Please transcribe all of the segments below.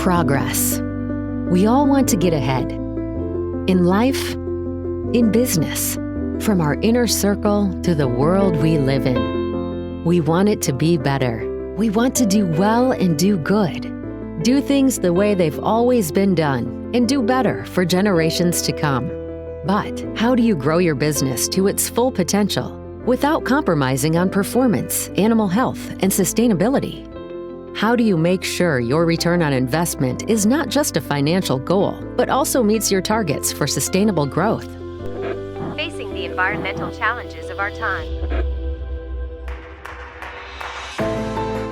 Progress. We all want to get ahead. In life, in business, from our inner circle to the world we live in. We want it to be better. We want to do well and do good. Do things the way they've always been done and do better for generations to come. But how do you grow your business to its full potential without compromising on performance, animal health, and sustainability? How do you make sure your return on investment is not just a financial goal, but also meets your targets for sustainable growth? Facing the environmental challenges of our time.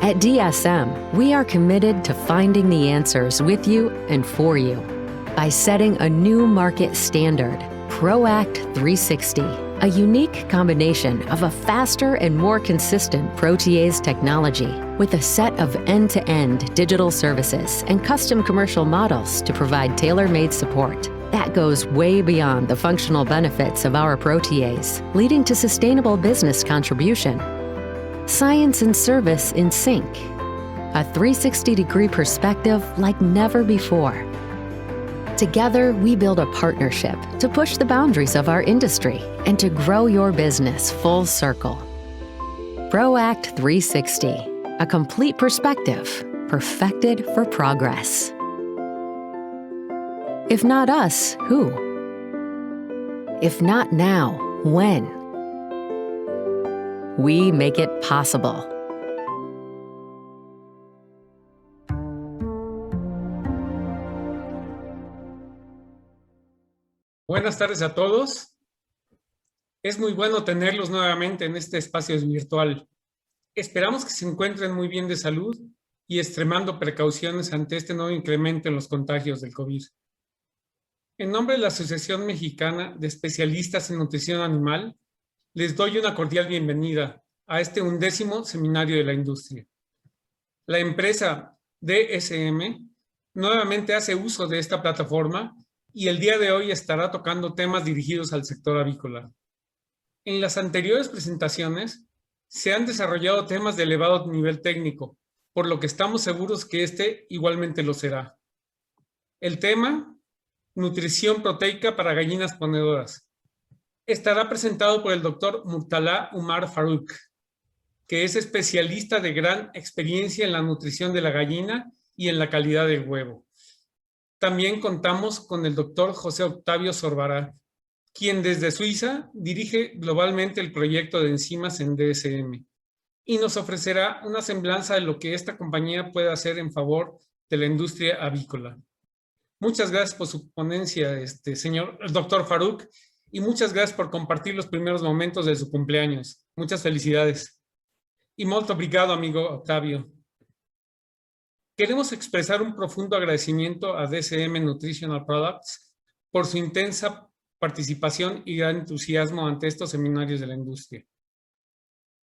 At DSM, we are committed to finding the answers with you and for you by setting a new market standard, ProAct 360, a unique combination of a faster and more consistent protease technology with a set of end-to-end digital services and custom commercial models to provide tailor-made support. That goes way beyond the functional benefits of our protease, leading to sustainable business contribution. Science and service in sync. A 360-degree perspective like never before. Together, we build a partnership to push the boundaries of our industry and to grow your business full circle. ProAct 360, a complete perspective, perfected for progress. If not us, who? If not now, when? We make it possible. Buenas tardes a todos. Es muy bueno tenerlos nuevamente en este espacio virtual. Esperamos que se encuentren muy bien de salud y extremando precauciones ante este nuevo incremento en los contagios del COVID. En nombre de la Asociación Mexicana de Especialistas en Nutrición Animal, les doy una cordial bienvenida a este 11º Seminario de la Industria. La empresa DSM nuevamente hace uso de esta plataforma y el día de hoy estará tocando temas dirigidos al sector avícola. En las anteriores presentaciones se han desarrollado temas de elevado nivel técnico, por lo que estamos seguros que este igualmente lo será. El tema, nutrición proteica para gallinas ponedoras. Estará presentado por el doctor Murtala Umar Faruk, que es especialista de gran experiencia en la nutrición de la gallina y en la calidad del huevo. También contamos con el doctor José Otávio Sorbara, quien desde Suiza dirige globalmente el proyecto de enzimas en DSM y nos ofrecerá una semblanza de lo que esta compañía puede hacer en favor de la industria avícola. Muchas gracias por su ponencia, el doctor Faruk, y muchas gracias por compartir los primeros momentos de su cumpleaños. Muchas felicidades. Y molto obrigado, amigo Otávio. Queremos expresar un profundo agradecimiento a DSM Nutritional Products por su intensa participación y gran entusiasmo ante estos seminarios de la industria.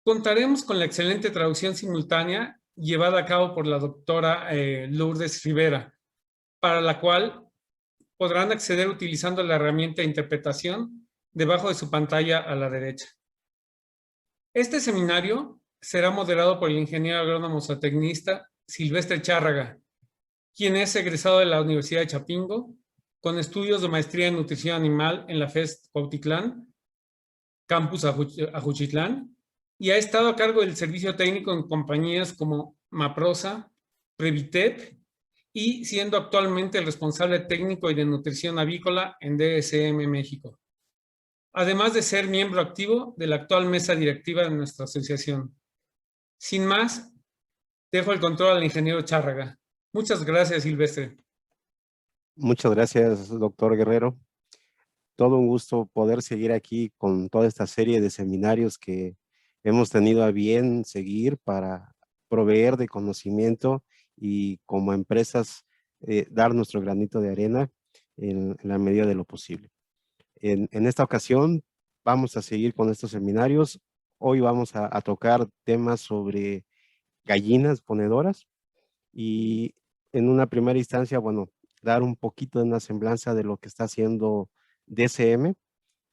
Contaremos con la excelente traducción simultánea llevada a cabo por la doctora Lourdes Rivera, para la cual podrán acceder utilizando la herramienta de interpretación debajo de su pantalla a la derecha. Este seminario será moderado por el ingeniero agrónomo zootecnista Silvestre Chárraga, quien es egresado de la Universidad de Chapingo, con estudios de maestría en nutrición animal en la FES Cuautitlán, Campus Ajuchitlán, y ha estado a cargo del servicio técnico en compañías como Maprosa, Previtep, y siendo actualmente el responsable técnico y de nutrición avícola en DSM México, además de ser miembro activo de la actual mesa directiva de nuestra asociación. Sin más, dejo el control al ingeniero Chárraga. Muchas gracias, Silvestre. Muchas gracias, doctor Guerrero. Todo un gusto poder seguir aquí con toda esta serie de seminarios que hemos tenido a bien seguir para proveer de conocimiento y como empresas dar nuestro granito de arena en la medida de lo posible. En esta ocasión vamos a seguir con estos seminarios. Hoy vamos a tocar temas sobre gallinas ponedoras y en una primera instancia, bueno, dar un poquito de una semblanza de lo que está haciendo DSM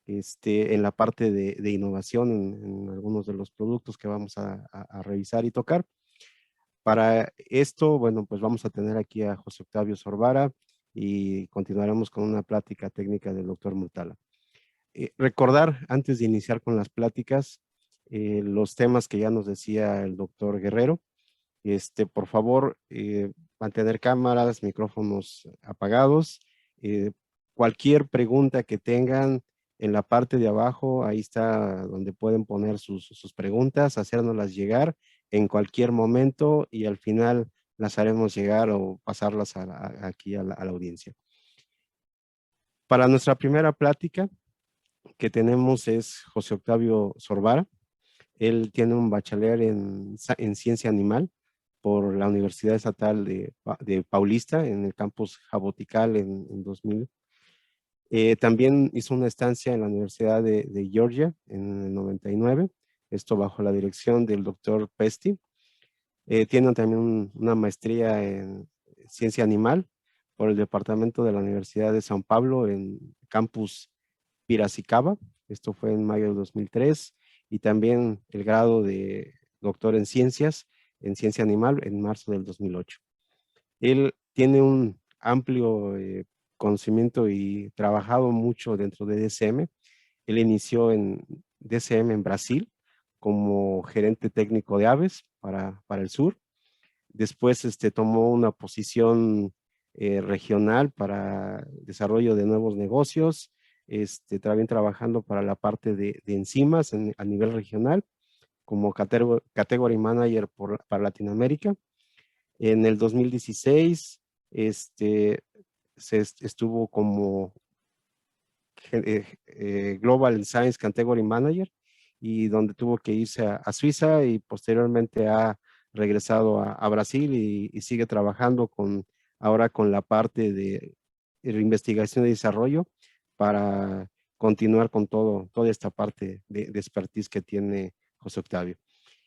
en la parte de innovación en algunos de los productos que vamos a revisar y tocar. Para esto, bueno, pues vamos a tener aquí a José Otávio Sorbara y continuaremos con una plática técnica del doctor Murtala. Recordar, antes de iniciar con las pláticas, los temas que ya nos decía el doctor Guerrero. Por favor, mantener cámaras, micrófonos apagados. Cualquier pregunta que tengan en la parte de abajo, ahí está donde pueden poner sus preguntas, hacérnoslas llegar en cualquier momento y al final las haremos llegar o pasarlas aquí a la audiencia. Para nuestra primera plática que tenemos es José Otávio Sorbara. Él tiene un bachiller en ciencia animal por la Universidad Estatal de Paulista en el campus Jabotical en 2000. También hizo una estancia en la Universidad de Georgia en el 99, esto bajo la dirección del doctor Pesti. Tiene también una maestría en ciencia animal por el departamento de la Universidad de São Paulo en campus Piracicaba, esto fue en mayo de 2003, y también el grado de doctor en ciencia animal en marzo del 2008. Él tiene un amplio conocimiento y trabajado mucho dentro de DSM. Él inició en DSM en Brasil como gerente técnico de aves para el sur. Después tomó una posición regional para desarrollo de nuevos negocios, también trabajando para la parte de enzimas a nivel regional como Category Manager para Latinoamérica. En el 2016 estuvo como Global Science Category Manager y donde tuvo que irse a Suiza y posteriormente ha regresado a Brasil y sigue trabajando ahora con la parte de investigación y desarrollo para continuar con toda esta parte de expertise que tiene José Otávio.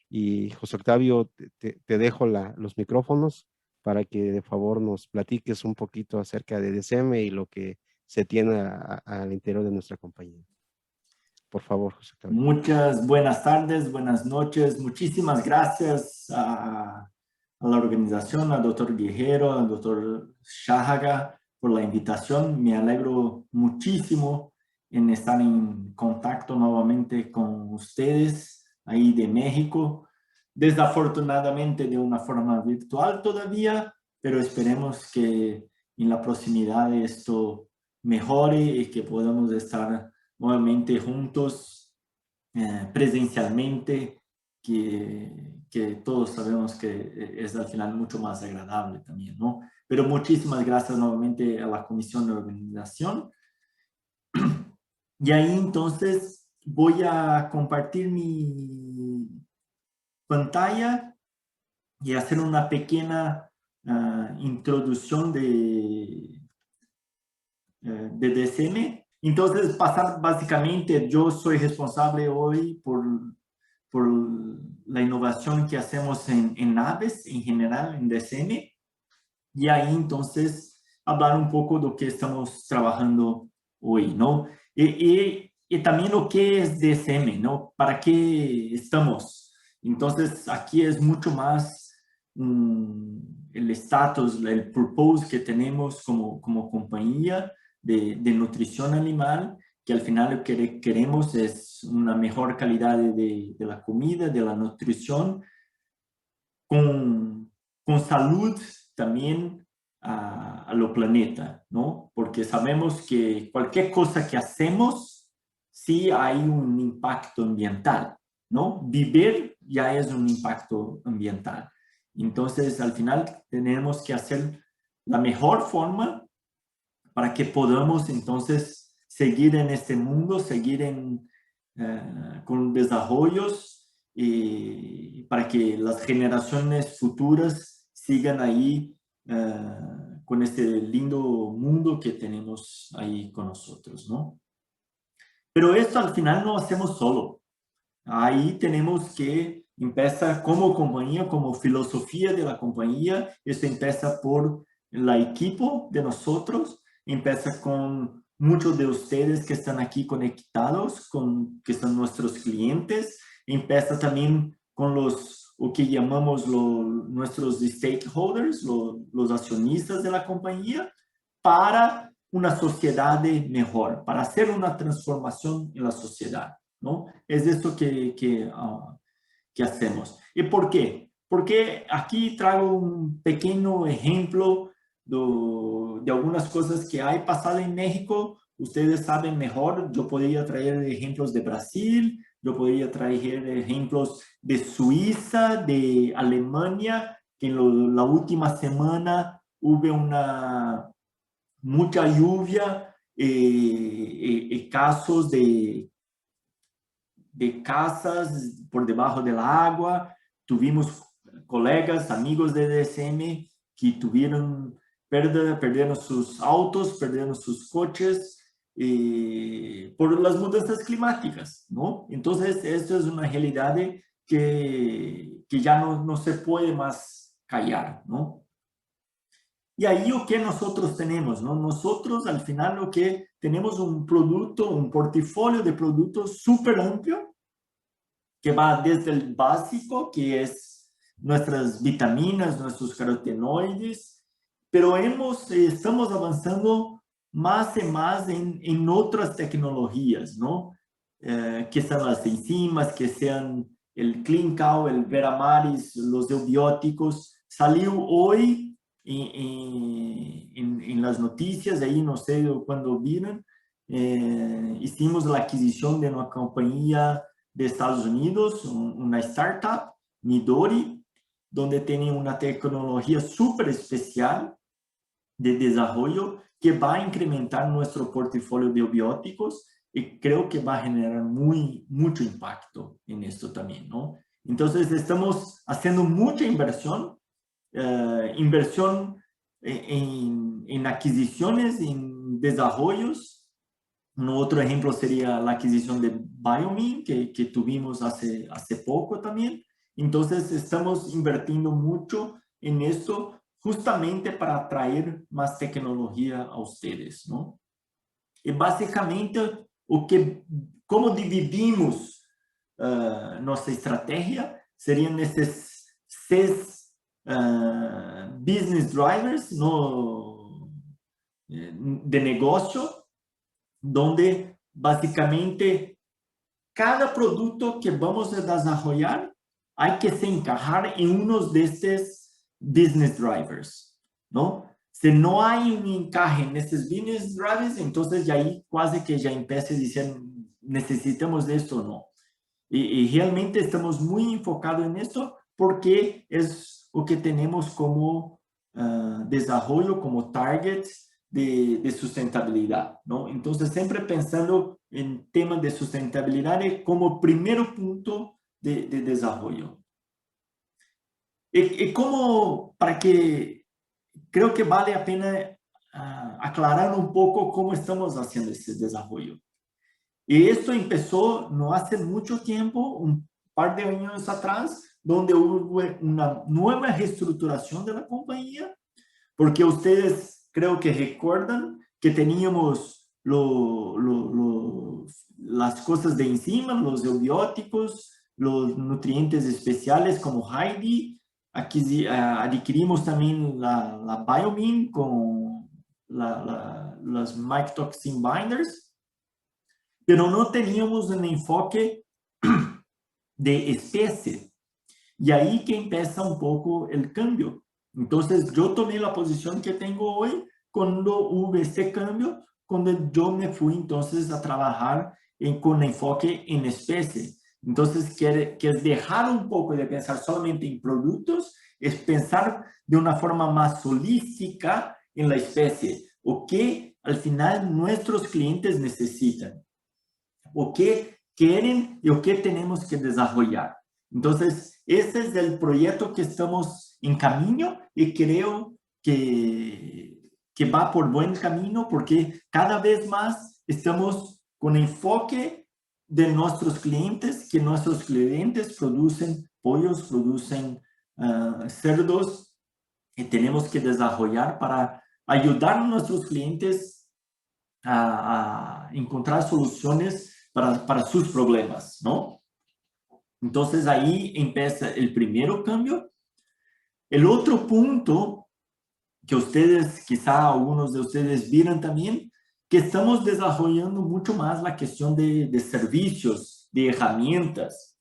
Y José Otávio, te dejo los micrófonos para que de favor nos platiques un poquito acerca de DSM y lo que se tiene al interior de nuestra compañía. Por favor, José Otávio. Muchas buenas tardes, buenas noches. Muchísimas gracias a la organización, al doctor Guerrero, al doctor Chárraga por la invitación. Me alegro muchísimo en estar en contacto nuevamente con ustedes ahí de México. Desafortunadamente de una forma virtual todavía, pero esperemos que en la proximidad esto mejore y que podamos estar nuevamente juntos presencialmente, que todos sabemos que es al final mucho más agradable también, ¿no? Pero muchísimas gracias nuevamente a la Comisión de Organización. Y ahí entonces voy a compartir mi pantalla y hacer una pequeña introducción de DSM. Entonces, pasar básicamente, yo soy responsable hoy por la innovación que hacemos en aves en general, en DSM. Y ahí entonces hablar un poco de lo que estamos trabajando hoy, ¿no? Y también lo que es DSM, ¿no? ¿Para qué estamos? Entonces, aquí es mucho más el estatus, el purpose que tenemos como compañía de nutrición animal, que al final lo que queremos es una mejor calidad de la comida, de la nutrición, con salud también a lo planeta, ¿no? Porque sabemos que cualquier cosa que hacemos, sí hay un impacto ambiental, ¿no? Vivir ya es un impacto ambiental. Entonces, al final, tenemos que hacer la mejor forma para que podamos, entonces, seguir en este mundo, seguir con desarrollos y para que las generaciones futuras sigan ahí con este lindo mundo que tenemos ahí con nosotros, ¿no? Pero esto al final no hacemos solo. Ahí tenemos que empezar como compañía, como filosofía de la compañía. Esto empieza por el equipo de nosotros, empieza con muchos de ustedes que están aquí conectados, que son nuestros clientes, empieza también con los o que llamamos nuestros stakeholders, los accionistas de la compañía, para una sociedad mejor, para hacer una transformación en la sociedad, ¿no? Es esto que hacemos. ¿Y por qué? Porque aquí traigo un pequeño ejemplo de algunas cosas que hay pasado en México. Ustedes saben mejor, yo podría traer ejemplos de Brasil, yo podría traer ejemplos de Suiza, de Alemania, que en la última semana hubo mucha lluvia, casos de casas por debajo del agua. Tuvimos colegas, amigos de DSM que tuvieron perdieron sus autos, perdieron sus coches por las mudanzas climáticas, ¿no? Entonces, esto es una realidad que ya no se puede más callar, ¿no? Y ahí lo que nosotros tenemos, ¿no? Nosotros al final lo que tenemos un producto, un portafolio de productos súper amplio, que va desde el básico, que es nuestras vitaminas, nuestros carotenoides, pero estamos avanzando más y más en otras tecnologías, ¿no? Que sean las enzimas, que sean el Clean Cow, el Veramaris, los eubióticos. Salió hoy en las noticias, ahí no sé cuándo vieron, hicimos la adquisición de una compañía de Estados Unidos, una startup, Midori, donde tiene una tecnología súper especial de desarrollo que va a incrementar nuestro portafolio de bióticos y creo que va a generar mucho impacto en esto también, ¿no? Entonces estamos haciendo mucha inversión, en adquisiciones, en desarrollos. Otro ejemplo sería la adquisición de Biomin, que tuvimos hace poco también. Entonces, estamos invirtiendo mucho en esto justamente para traer más tecnología a ustedes, ¿no? Y básicamente, como dividimos nuestra estrategia, serían estos 6 business drivers, ¿no? De negocio, donde básicamente cada producto que vamos a desarrollar hay que se encajar en uno de estos business drivers, ¿no? Si no hay un encaje en estos business drivers, entonces ya ahí casi que ya empieza a decir, necesitamos de esto o no. Y realmente estamos muy enfocados en esto porque es lo que tenemos como desarrollo, como targets de sustentabilidad, ¿no? Entonces, siempre pensando en temas de sustentabilidad como primer punto de desarrollo. Y como, para que, creo que vale la pena aclarar un poco cómo estamos haciendo este desarrollo. Y esto empezó no hace mucho tiempo, un par de años atrás, donde hubo una nueva reestructuración de la compañía, porque ustedes creo que recuerdan que teníamos las cosas de encima, los eubióticos, los nutrientes especiales como Heidi. Aquí adquirimos también la Biomin con las mycotoxin binders, pero no teníamos un enfoque de especie. Y ahí que empieza un poco el cambio. Entonces, yo tomé la posición que tengo hoy cuando hubo este cambio, cuando yo me fui entonces a trabajar con enfoque en especie. Entonces, que es dejar un poco de pensar solamente en productos, es pensar de una forma más holística en la especie, o que al final nuestros clientes necesitan, o que quieren y o que tenemos que desarrollar. Entonces, ese es el proyecto que estamos en camino y creo que va por buen camino porque cada vez más estamos con enfoque de nuestros clientes, que nuestros clientes producen pollos, producen cerdos y tenemos que desarrollar para ayudar a nuestros clientes a encontrar soluciones para sus problemas, ¿no? Entonces ahí empieza el primer cambio. El otro punto que ustedes, quizá algunos de ustedes vieron también, que estamos desarrollando mucho más la cuestión de servicios, de herramientas.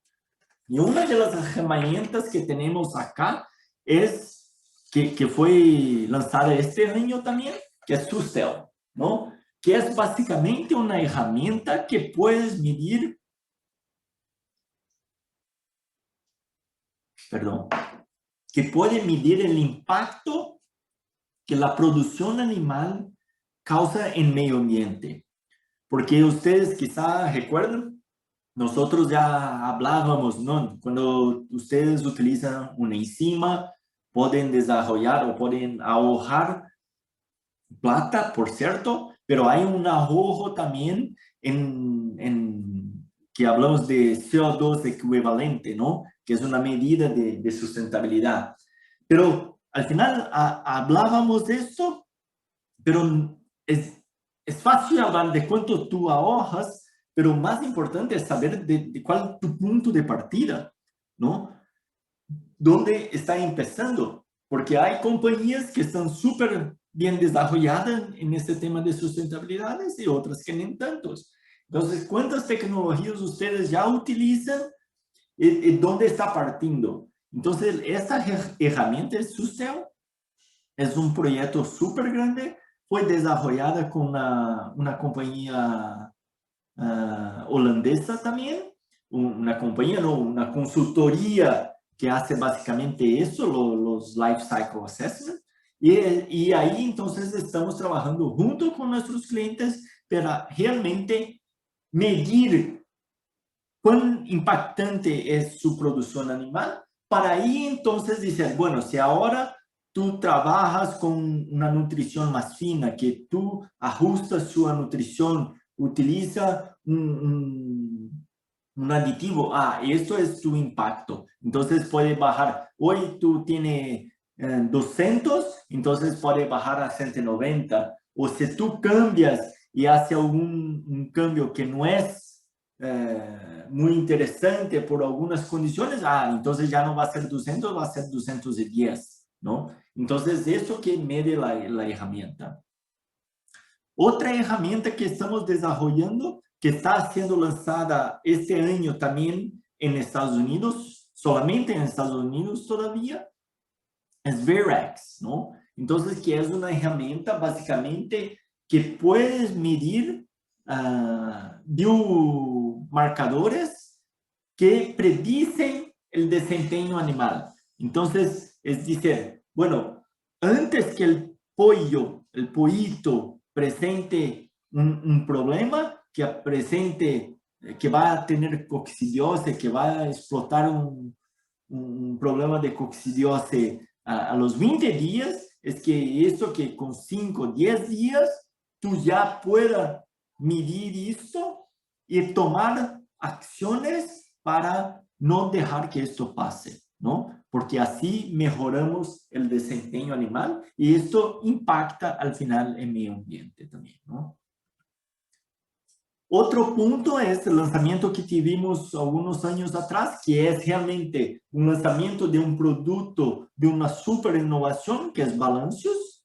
Y una de las herramientas que tenemos acá es que fue lanzada este año también, que es Sustel, ¿no? Que es básicamente una herramienta que puedes medir, que puede medir el impacto que la producción animal causa en medio ambiente. Porque ustedes quizá recuerdan, nosotros ya hablábamos, ¿no? Cuando ustedes utilizan una enzima, pueden desarrollar o pueden ahorrar plata, por cierto, pero hay un ahorro también que hablamos de CO2 equivalente, ¿no? Que es una medida de sustentabilidad. Pero al final hablábamos de esto, pero es fácil hablar de cuánto tú ahorras, pero más importante es saber de cuál es tu punto de partida, ¿no? ¿Dónde está empezando? Porque hay compañías que están súper bien desarrolladas en este tema de sustentabilidad y otras que no tantos. Entonces, ¿cuántas tecnologías ustedes ya utilizan y dónde está partiendo? Entonces, esta herramienta de Sustel es un proyecto súper grande. Fue desarrollada con una compañía holandesa también, una compañía, no, una consultoría que hace básicamente eso, los Life Cycle Assessment. Y ahí entonces estamos trabajando junto con nuestros clientes para realmente medir cuán impactante es su producción animal, para ahí entonces decir, bueno, si ahora tú trabajas con una nutrición más fina, que tú ajustas su nutrición, utiliza un aditivo, esto es tu impacto. Entonces puede bajar, hoy tú tienes 200, entonces puede bajar a 190. O si tú cambias y haces un cambio que no es muy interesante por algunas condiciones, entonces ya no va a ser 200, va a ser 210, ¿no? Entonces, eso que mide la herramienta. Otra herramienta que estamos desarrollando, que está siendo lanzada este año también en Estados Unidos, solamente en Estados Unidos todavía, es Verax, ¿no? Entonces, que es una herramienta básicamente que puedes medir biomarcadores que predicen el desempeño animal. Entonces, es decir, bueno, antes que el pollito presente un problema, que va a tener coccidiosis, que va a explotar un problema de coccidiosis a los 20 días, es que esto que con 5, 10 días, tú ya puedas medir esto y tomar acciones para no dejar que esto pase, ¿no? Porque así mejoramos el desempeño animal y esto impacta al final el medio ambiente también, ¿no? Otro punto es el lanzamiento que tuvimos algunos años atrás, que es realmente un lanzamiento de un producto de una super innovación, que es Balancios,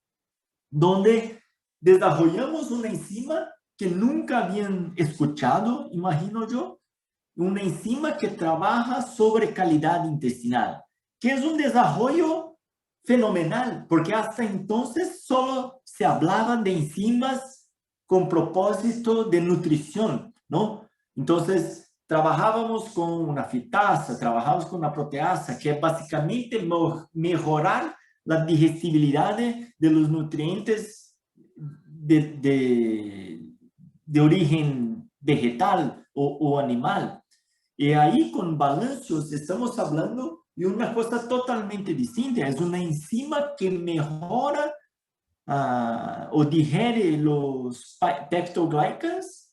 donde desarrollamos una enzima que nunca habían escuchado, imagino yo, una enzima que trabaja sobre calidad intestinal, que es un desarrollo fenomenal, porque hasta entonces solo se hablaba de enzimas con propósito de nutrición, ¿no? Entonces, trabajábamos con una fitasa, trabajábamos con una proteasa, que es básicamente mejorar la digestibilidad de los nutrientes de origen vegetal o animal. Y ahí con Balancios estamos hablando de una cosa totalmente distinta. Es una enzima que mejora o digiere los peptoglycans,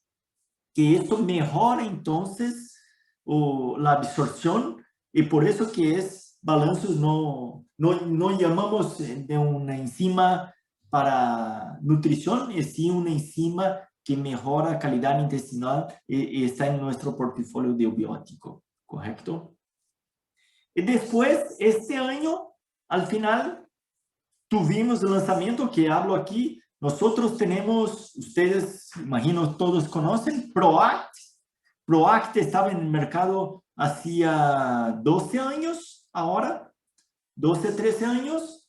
que esto mejora entonces la absorción, y por eso que es Balancios, no llamamos de una enzima para nutrición, es sí una enzima que mejora calidad intestinal y está en nuestro portafolio de biótico ¿correcto? Y después, este año, al final, tuvimos el lanzamiento que hablo aquí. Nosotros tenemos, ustedes, imagino, todos conocen, ProAct. ProAct estaba en el mercado hacía 12 años, ahora, 12, 13 años.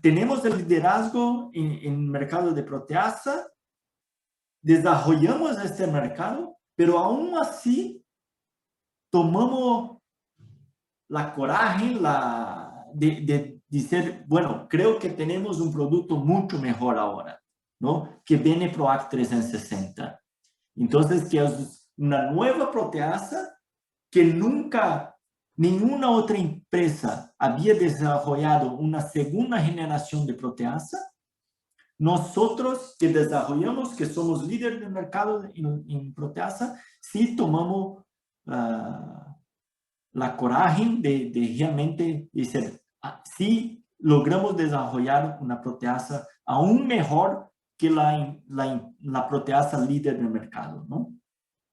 Tenemos el liderazgo en el mercado de proteasa, desarrollamos este mercado, pero aún así tomamos la coraje de decir, bueno, creo que tenemos un producto mucho mejor ahora, ¿no? Que viene ProAct 360. Entonces, que es una nueva proteasa que nunca ninguna otra empresa había desarrollado una segunda generación de proteasa. Nosotros que desarrollamos, que somos líderes del mercado en proteasa, sí tomamos la coraje de realmente decir, sí logramos desarrollar una proteasa aún mejor que la proteasa líder del mercado, ¿no?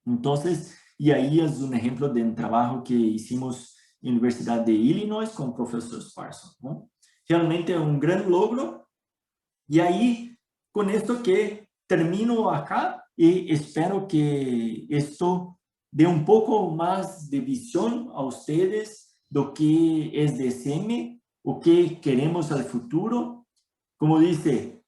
Entonces, y ahí es un ejemplo de un trabajo que hicimos en la Universidad de Illinois con el profesor Sparson, ¿no? Realmente un gran logro. Y ahí, con esto que termino acá y espero que esto dé un poco más de visión a ustedes de lo que es DSM, o que queremos al futuro. Como dice,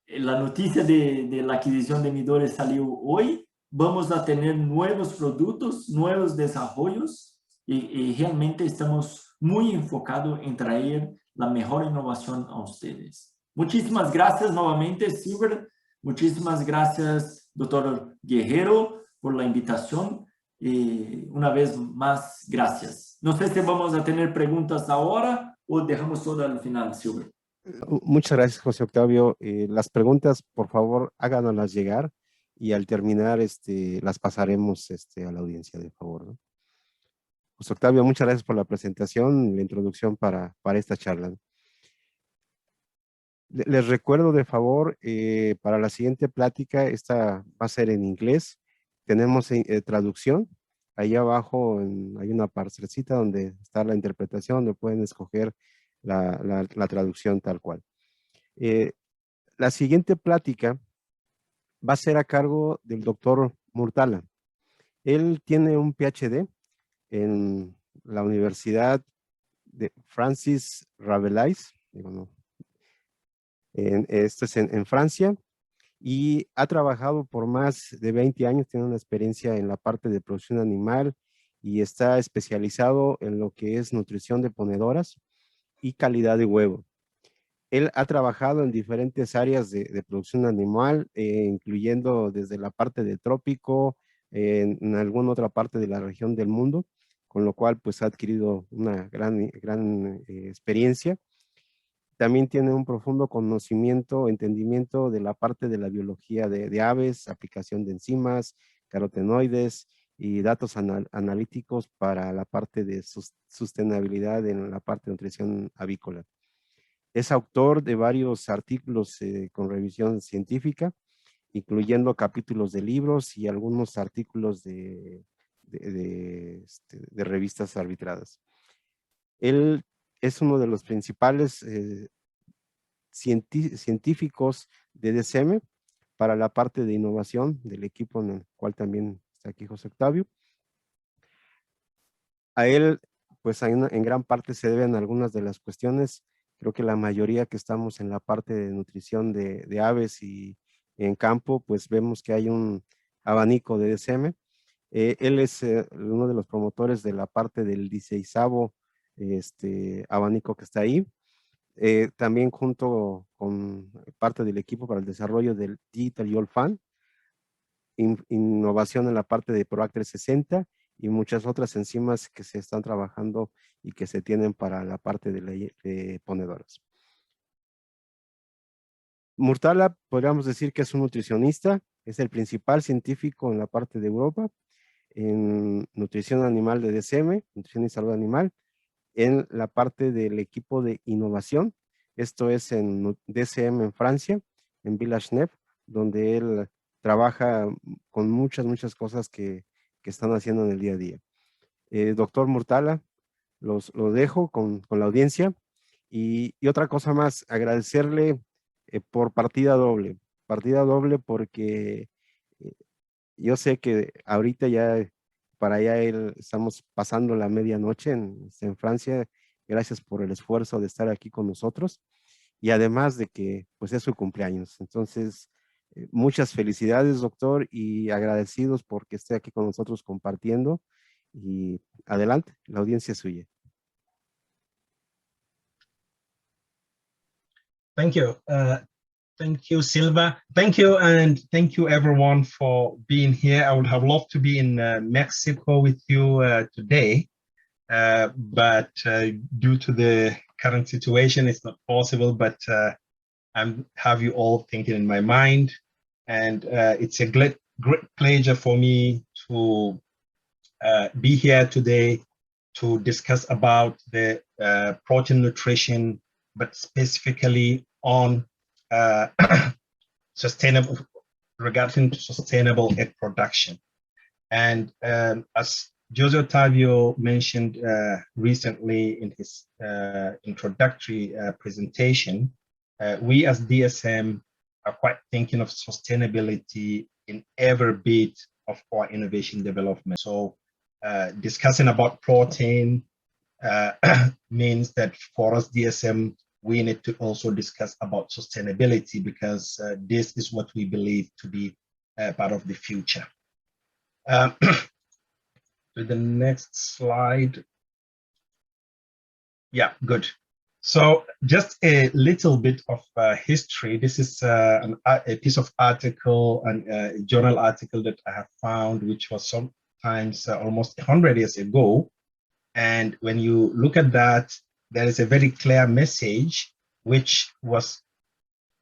la noticia de la adquisición de Medidores salió hoy. Vamos a tener nuevos productos, nuevos desarrollos y realmente estamos muy enfocados en traer la mejor innovación a ustedes. Muchísimas gracias nuevamente, Silver. Muchísimas gracias, doctor Guerrero, por la invitación. Una vez más, gracias. No sé si vamos a tener preguntas ahora o dejamos todo al final, Silver. Muchas gracias, José Octavio. Las preguntas, por favor, háganoslas llegar y al terminar las pasaremos a la audiencia, de favor, ¿no? José Octavio, muchas gracias por la presentación, la introducción para esta charla. Les recuerdo de favor, para la siguiente plática, esta va a ser en inglés. Tenemos traducción. Ahí abajo hay una partecita donde está la interpretación, donde pueden escoger la traducción tal cual. La siguiente plática va a ser a cargo del doctor Murtala. Él tiene un PhD en la Universidad de Francis Rabelais, esto es en Francia, y ha trabajado por más de 20 años, tiene una experiencia en la parte de producción animal y está especializado en lo que es nutrición de ponedoras y calidad de huevo. Él ha trabajado en diferentes áreas de producción animal, incluyendo desde la parte del trópico, en alguna otra parte de la región del mundo, con lo cual pues ha adquirido una gran experiencia. También tiene un profundo conocimiento, entendimiento de la parte de la biología de aves, aplicación de enzimas, carotenoides y datos analíticos para la parte de sostenibilidad en la parte de nutrición avícola. Es autor de varios artículos con revisión científica, incluyendo capítulos de libros y algunos artículos de revistas arbitradas. Él es uno de los principales científicos de DSM para la parte de innovación del equipo en el cual también está aquí José Octavio. A él, pues en gran parte se deben algunas de las cuestiones. Creo que la mayoría que estamos en la parte de nutrición de aves y en campo, pues vemos que hay un abanico de DSM. Él es uno de los promotores de la parte del 16avo abanico que está ahí. También junto con parte del equipo para el desarrollo del Digital Fan, innovación en la parte de ProAct 360 y muchas otras enzimas que se están trabajando y que se tienen para la parte de ponedoras. Murtala, podríamos decir que es un nutricionista, es el principal científico en la parte de Europa, en nutrición animal de DSM, nutrición y salud animal, en la parte del equipo de innovación, esto es en DSM en Francia, en Village-Neuf, donde él trabaja con muchas cosas que que están haciendo en el día a día. Doctor Murtala, lo dejo con la audiencia. Y otra cosa más, agradecerle por partida doble porque yo sé que ahorita ya para allá estamos pasando la medianoche en Francia. Gracias por el esfuerzo de estar aquí con nosotros y además de que pues es su cumpleaños. Entonces, muchas felicidades, doctor, y agradecidos porque esté aquí con nosotros compartiendo. Y adelante, la audiencia es suya. Thank you. Thank you, Silva. Thank you, and thank you everyone for being here. I would have loved to be in Mexico with you today, but due to the current situation, it's not possible, but I have you all thinking in my mind, and it's a great pleasure for me to be here today to discuss about the protein nutrition, but specifically on sustainable, regarding to sustainable egg production. And as José Otávio mentioned recently in his introductory presentation, we as DSM are quite thinking of sustainability in every bit of our innovation development. So discussing about protein means that for us DSM, we need to also discuss about sustainability, because this is what we believe to be part of the future. To the next slide. Yeah, good. So just a little bit of history. This is a piece of article and a journal article that I have found, which was sometimes almost 100 years ago. And when you look at that, there is a very clear message, which was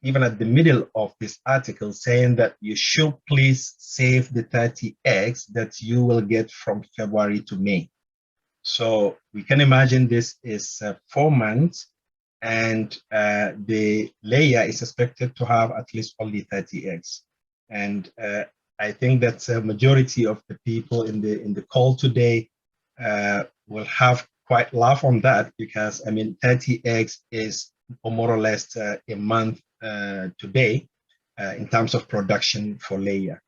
even at the middle of this article, saying that you should please save the 30 eggs that you will get from February to May. So we can imagine this is 4 months, and the layer is expected to have at least only 30 eggs. And I think that a majority of the people in the call today will have quite laugh on that, because I mean 30 eggs is more or less a month today in terms of production for layer.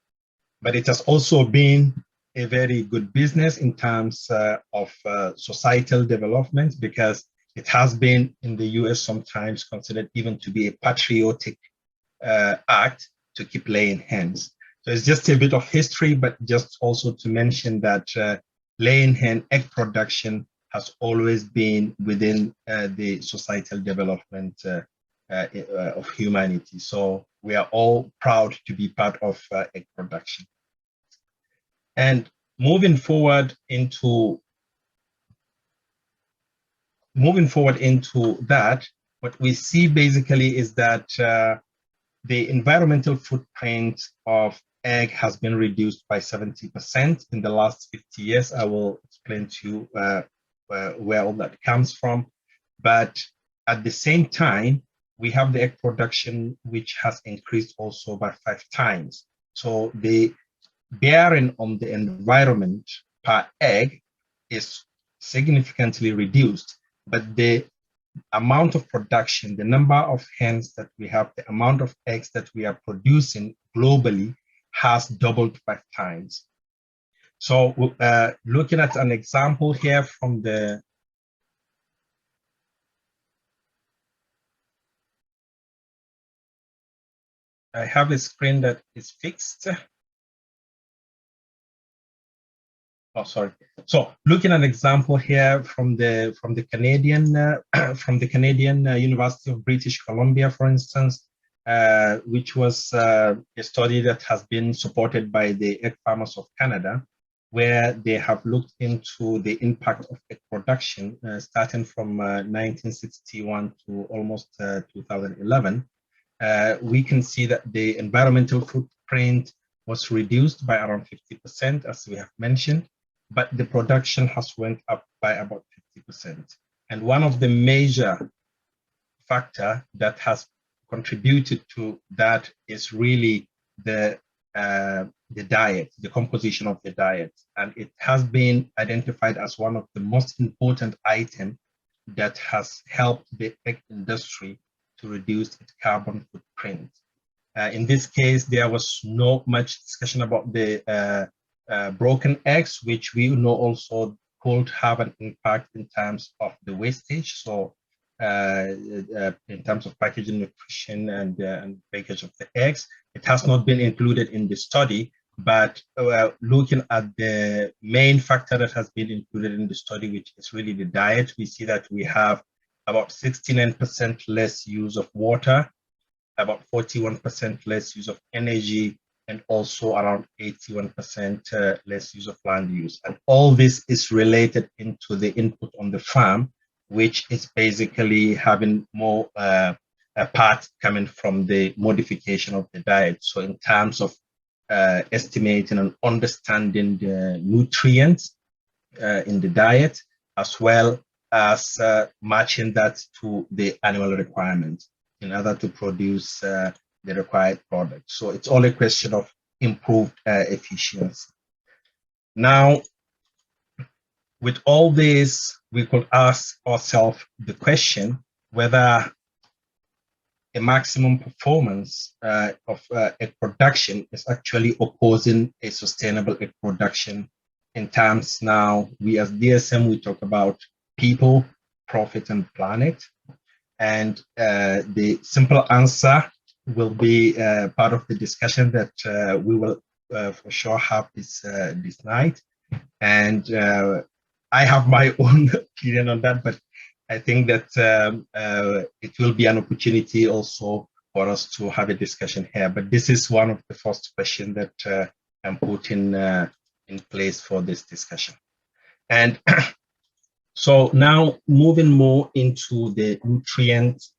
But it has also been a very good business in terms of societal development, because it has been in the US sometimes considered even to be a patriotic act to keep laying hens. So it's just a bit of history, but just also to mention that laying hen egg production has always been within the societal development of humanity. So we are all proud to be part of egg production. And moving forward into that, what we see basically is that the environmental footprint of egg has been reduced by 70% in the last 50 years. I will explain to you where all that comes from. But at the same time, we have the egg production, which has increased also by 5 times. So the bearing on the environment per egg is significantly reduced, but the amount of production, the number of hens that we have, the amount of eggs that we are producing globally has doubled 5 times. So looking at an example here from the I have a screen that is fixed. Oh, sorry. So looking at an example here from the Canadian University of British Columbia, for instance, which was a study that has been supported by the Egg Farmers of Canada, where they have looked into the impact of egg production starting from 1961 to almost 2011. We can see that the environmental footprint was reduced by around 50%, as we have mentioned, but the production has went up by about 50%. And one of the major factor that has contributed to that is really the the diet, the composition of the diet. And it has been identified as one of the most important items that has helped the egg industry to reduce its carbon footprint. In this case, there was not much discussion about the broken eggs, which we know also could have an impact in terms of the wastage. So in terms of packaging, nutrition, and package of the eggs, it has not been included in the study. But looking at the main factor that has been included in the study, which is really the diet, we see that we have about 69% less use of water, about 41% less use of energy, and also around 81% less use of land use. And all this is related into the input on the farm, which is basically having more a part coming from the modification of the diet. So in terms of estimating and understanding the nutrients in the diet, as well as matching that to the animal requirements in order to produce the required product. So it's all a question of improved efficiency. Now, with all this, we could ask ourselves the question whether a maximum performance of egg production is actually opposing a sustainable egg production. In terms now, we as DSM, we talk about people, profit, and planet. And the simple answer will be part of the discussion that we will for sure have this night. And I have my own opinion on that, but I think that it will be an opportunity also for us to have a discussion here. But this is one of the first questions that I'm putting in place for this discussion. And so now moving more into the nutrients,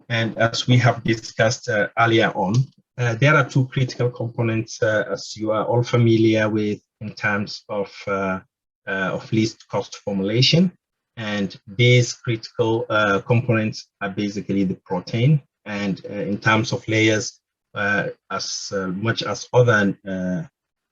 and as we have discussed earlier on, there are two critical components, as you are all familiar with, in terms of least cost formulation. And these critical components are basically the protein. And in terms of layers, as much as other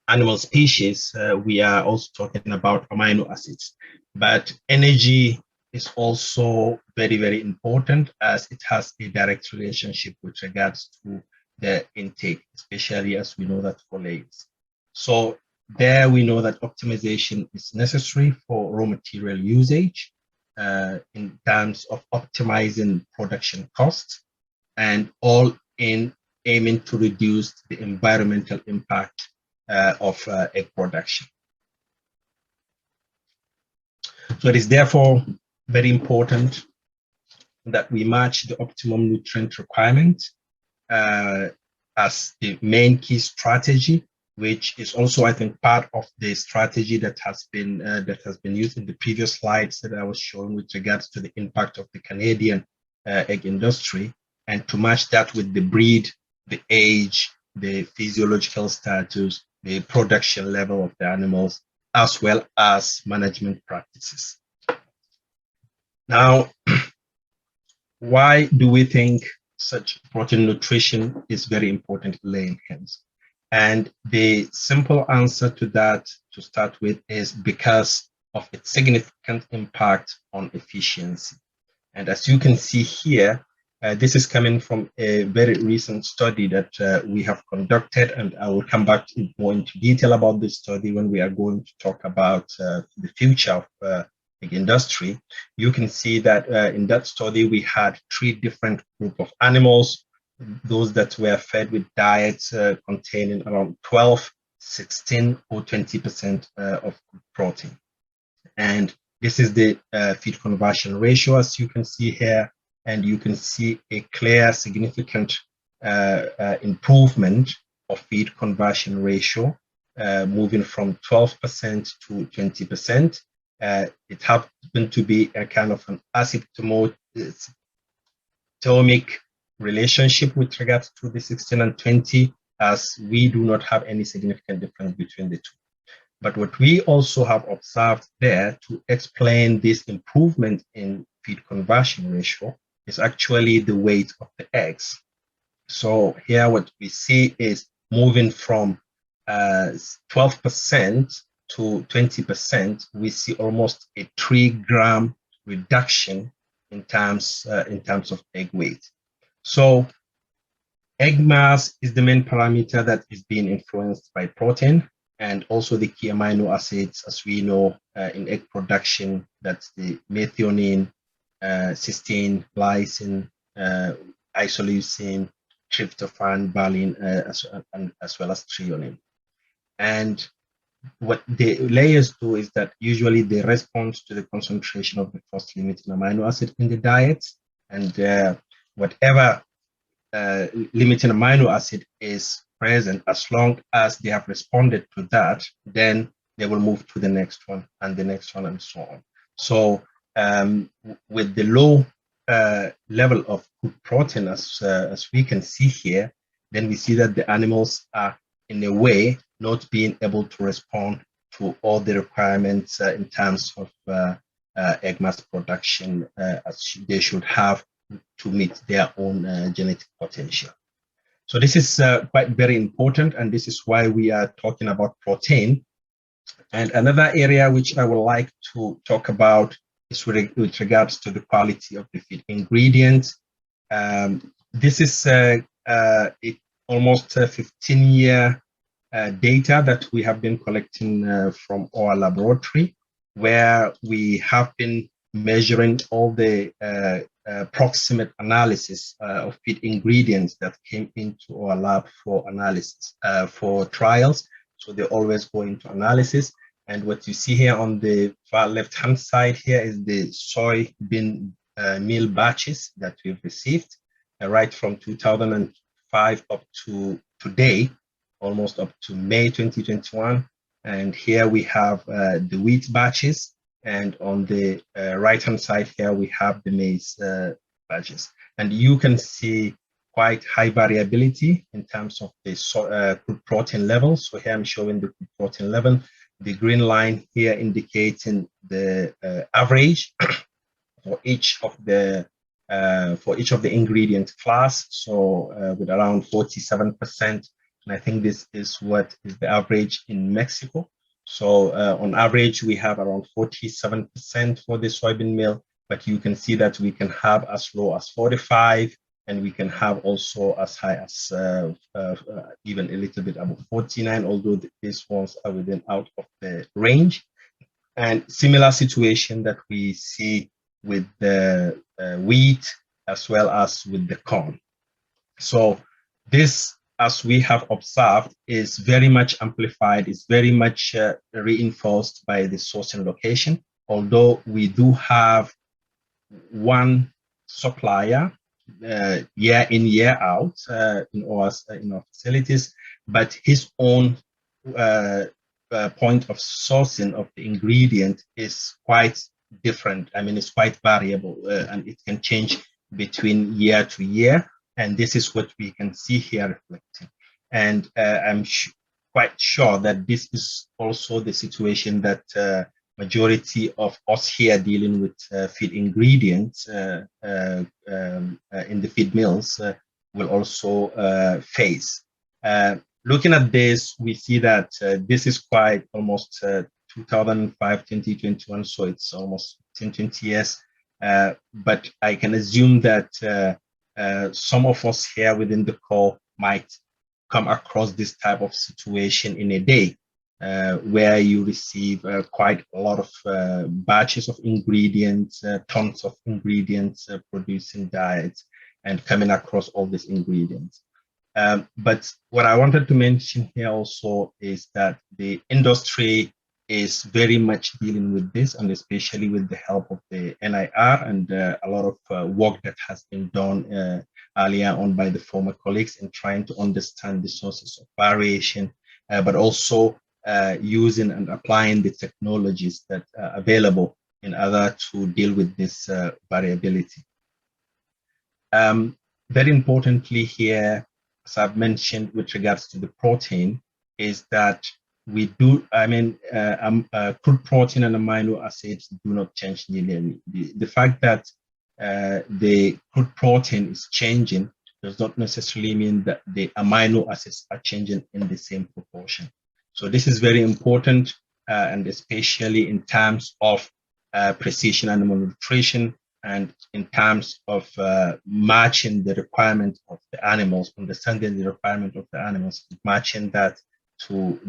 animal species, we are also talking about amino acids. But energy is also very, very important, as it has a direct relationship with regards to the intake, especially as we know that for layers. So there we know that optimization is necessary for raw material usage in terms of optimizing production costs, and all in aiming to reduce the environmental impact of egg production. So it is therefore very important that we match the optimum nutrient requirement as the main key strategy, which is also, I think, part of the strategy that has been used in the previous slides that I was showing with regards to the impact of the Canadian egg industry, and to match that with the breed, the age, the physiological status, the production level of the animals, as well as management practices. Now, why do we think such protein nutrition is very important in laying hens? And the simple answer to that, to start with, is because of its significant impact on efficiency. And as you can see here, this is coming from a very recent study that we have conducted, and I will come back more into detail about this study when we are going to talk about the future of the industry. You can see that in that study we had 3 different groups of animals: those that were fed with diets containing around 12, 16, or 20% of protein. And this is the feed conversion ratio, as you can see here. And you can see a clear, significant improvement of feed conversion ratio, moving from 12% to 20%. It happened to be a kind of an asymptotic relationship with regards to the 16 and 20, as we do not have any significant difference between the two. But what we also have observed there to explain this improvement in feed conversion ratio is actually the weight of the eggs. So here what we see is moving from 12% to 20%, we see almost a 3-gram reduction in terms of egg weight. So egg mass is the main parameter that is being influenced by protein, and also the key amino acids, as we know in egg production, that's the methionine, cysteine, lysine, isoleucine, tryptophan, valine, as well as threonine. And what the layers do is that usually they respond to the concentration of the first limiting amino acid in the diet, and whatever limiting amino acid is present, as long as they have responded to that, then they will move to the next one and the next one and so on. So with the low level of good protein, as we can see here, then we see that the animals are in a way not being able to respond to all the requirements in terms of egg mass production as they should have to meet their own genetic potential. So this is quite very important, and this is why we are talking about protein. And another area which I would like to talk about is with regards to the quality of the feed ingredients. This is almost 15-year data that we have been collecting from our laboratory, where we have been measuring all the proximate analysis of feed ingredients that came into our lab for analysis, for trials. So they always go into analysis. And what you see here on the far left-hand side here is the soybean meal batches that we've received right from 2005 up to today, almost up to May 2021. And here we have the wheat batches. And on the right-hand side here, we have the maize batches. And you can see quite high variability in terms of the crude protein levels. So here I'm showing the crude protein level. The green line here indicating the average for each of the ingredient class. So with around 47%, and I think this is what is the average in Mexico. So on average, we have around 47% for the soybean meal, but you can see that we can have as low as 45, and we can have also as high as even a little bit above 49, although these ones are within out of the range. And similar situation that we see with the wheat as well as with the corn. So this, as we have observed, is very much amplified, is very much reinforced by the sourcing location, although we do have one supplier year in, year out in our facilities, but his own point of sourcing of the ingredient is quite different. I mean, it's quite variable and it can change between year to year. And this is what we can see here reflecting. And I'm quite sure that this is also the situation that majority of us here dealing with feed ingredients in the feed mills will also face. Looking at this, we see that this is quite almost 2005, 2021, so it's almost 10, 20 years. But I can assume that some of us here within the call might come across this type of situation in a day, where you receive quite a lot of batches of ingredients, tons of ingredients producing diets and coming across all these ingredients. But what I wanted to mention here also is that the industry is very much dealing with this, and especially with the help of the NIR and a lot of work that has been done earlier on by the former colleagues in trying to understand the sources of variation, but also using and applying the technologies that are available in order to deal with this variability. Very importantly here, as I've mentioned with regards to the protein, is that we do, crude protein and amino acids do not change linearly. The fact that the crude protein is changing does not necessarily mean that the amino acids are changing in the same proportion. So this is very important, and especially in terms of precision animal nutrition, and in terms of matching the requirement of the animals, understanding the requirement of the animals, matching that to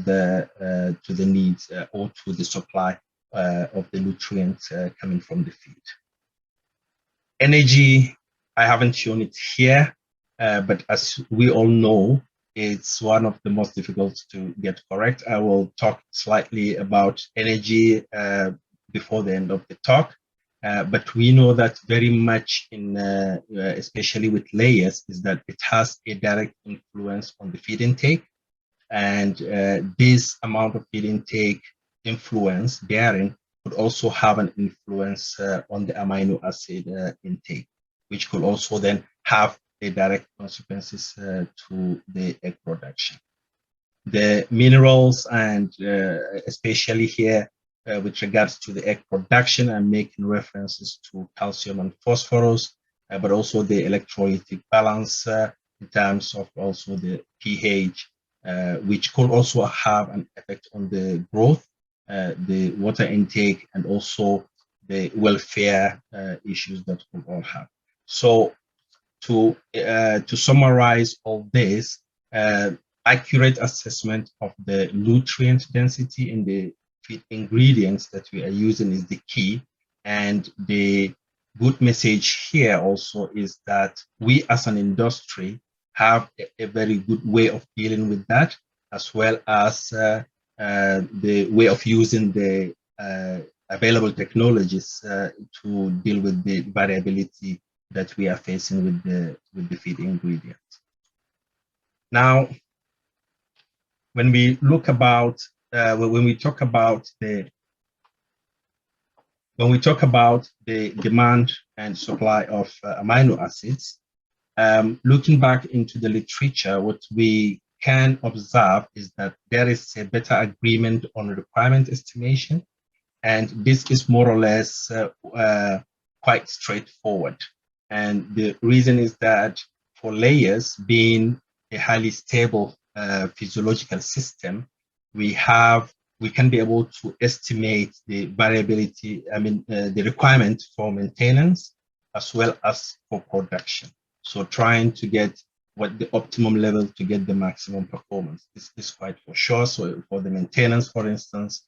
the needs or to the supply of the nutrients coming from the feed. Energy, I haven't shown it here, but as we all know, it's one of the most difficult to get correct. I will talk slightly about energy before the end of the talk, but we know that very much in, especially with layers, is that it has a direct influence on the feed intake, and this amount of feed intake influence bearing could also have an influence on the amino acid intake, which could also then have a direct consequences to the egg production. The minerals, and especially here with regards to the egg production, I'm making references to calcium and phosphorus, but also the electrolytic balance in terms of also the pH, which could also have an effect on the growth, the water intake, and also the welfare issues that we all have. So to summarize all this, accurate assessment of the nutrient density in the feed ingredients that we are using is the key. And the good message here also is that we as an industry have a very good way of dealing with that, as well as the way of using the available technologies to deal with the variability that we are facing with the feed ingredients. Now, when we look about when we talk about the demand and supply of amino acids, looking back into the literature, what we can observe is that there is a better agreement on requirement estimation, and this is more or less quite straightforward. And the reason is that for layers being a highly stable physiological system, we can be able to estimate the variability, the requirement for maintenance as well as for production. So trying to get what the optimum level to get the maximum performance is quite for sure. So for the maintenance, for instance,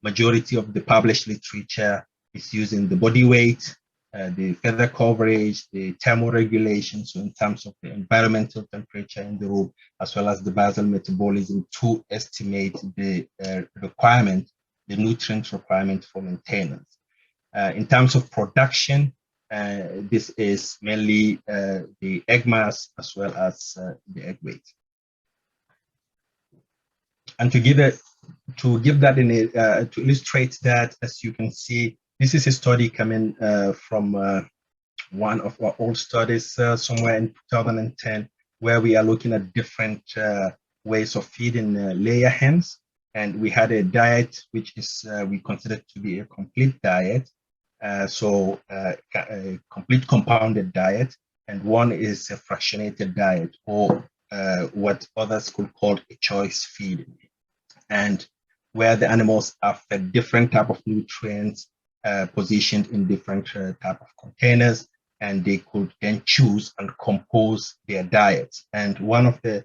majority of the published literature is using the body weight, the feather coverage, the thermoregulation, so in terms of the environmental temperature in the room, as well as the basal metabolism to estimate the requirement, the nutrient requirement for maintenance. In terms of production, this is mainly the egg mass as well as the egg weight. And to illustrate that, as you can see, this is a study coming from one of our old studies somewhere in 2010, where we are looking at different ways of feeding layer hens. And we had a diet which is we consider to be a complete diet, so a complete compounded diet, and one is a fractionated diet, or what others could call a choice feeding, and where the animals are fed different type of nutrients positioned in different type of containers, and they could then choose and compose their diets. And one of the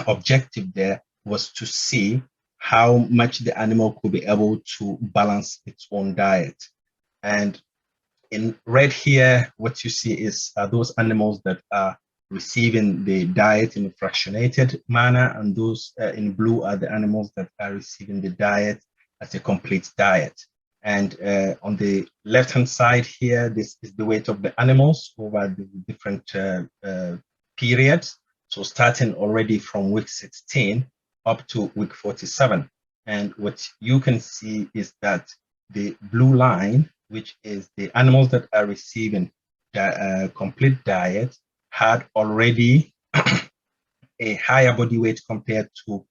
objective there was to see how much the animal could be able to balance its own diet. And in red here, what you see is those animals that are receiving the diet in a fractionated manner, and those in blue are the animals that are receiving the diet as a complete diet. And on the left-hand side here, this is the weight of the animals over the different periods. So starting already from week 16 up to week 47. And what you can see is that the blue line, which is the animals that are receiving the complete diet, had already a higher body weight compared to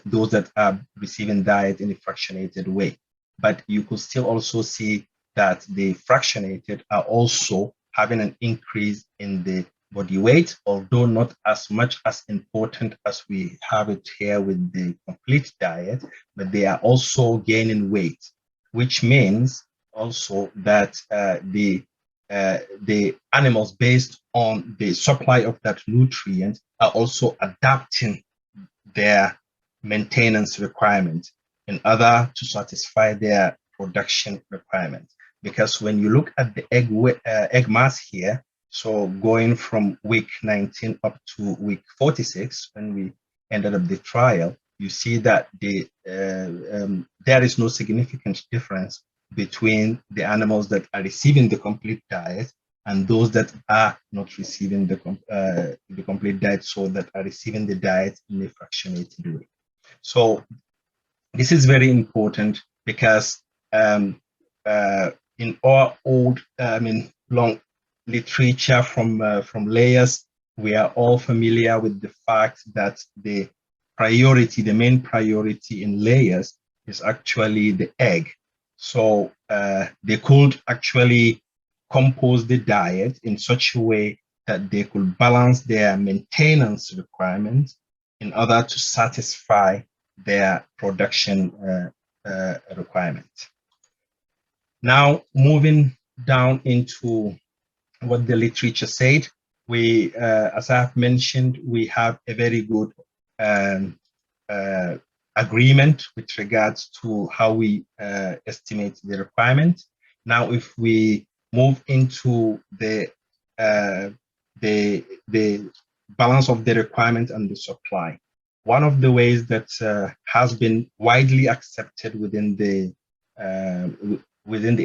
those that are receiving diet in a fractionated way. But you could still also see that the fractionated are also having an increase in the body weight, although not as much as important as we have it here with the complete diet, but they are also gaining weight, which means also that the animals, based on the supply of that nutrient, are also adapting their maintenance requirement in order to satisfy their production requirements. Because when you look at the egg mass here, so going from week 19 up to week 46, when we ended up the trial, you see that there is no significant difference between the animals that are receiving the complete diet and those that are not receiving the complete diet, so that are receiving the diet in a fractionated way. So this is very important because in our old, long literature from layers, we are all familiar with the fact that the main priority in layers is actually the egg. So they could actually compose the diet in such a way that they could balance their maintenance requirements in order to satisfy their production requirements. Now, moving down into what the literature said, we, as I have mentioned, we have a very good agreement with regards to how we estimate the requirement. Now, if we move into the balance of the requirement and the supply, one of the ways that has been widely accepted within the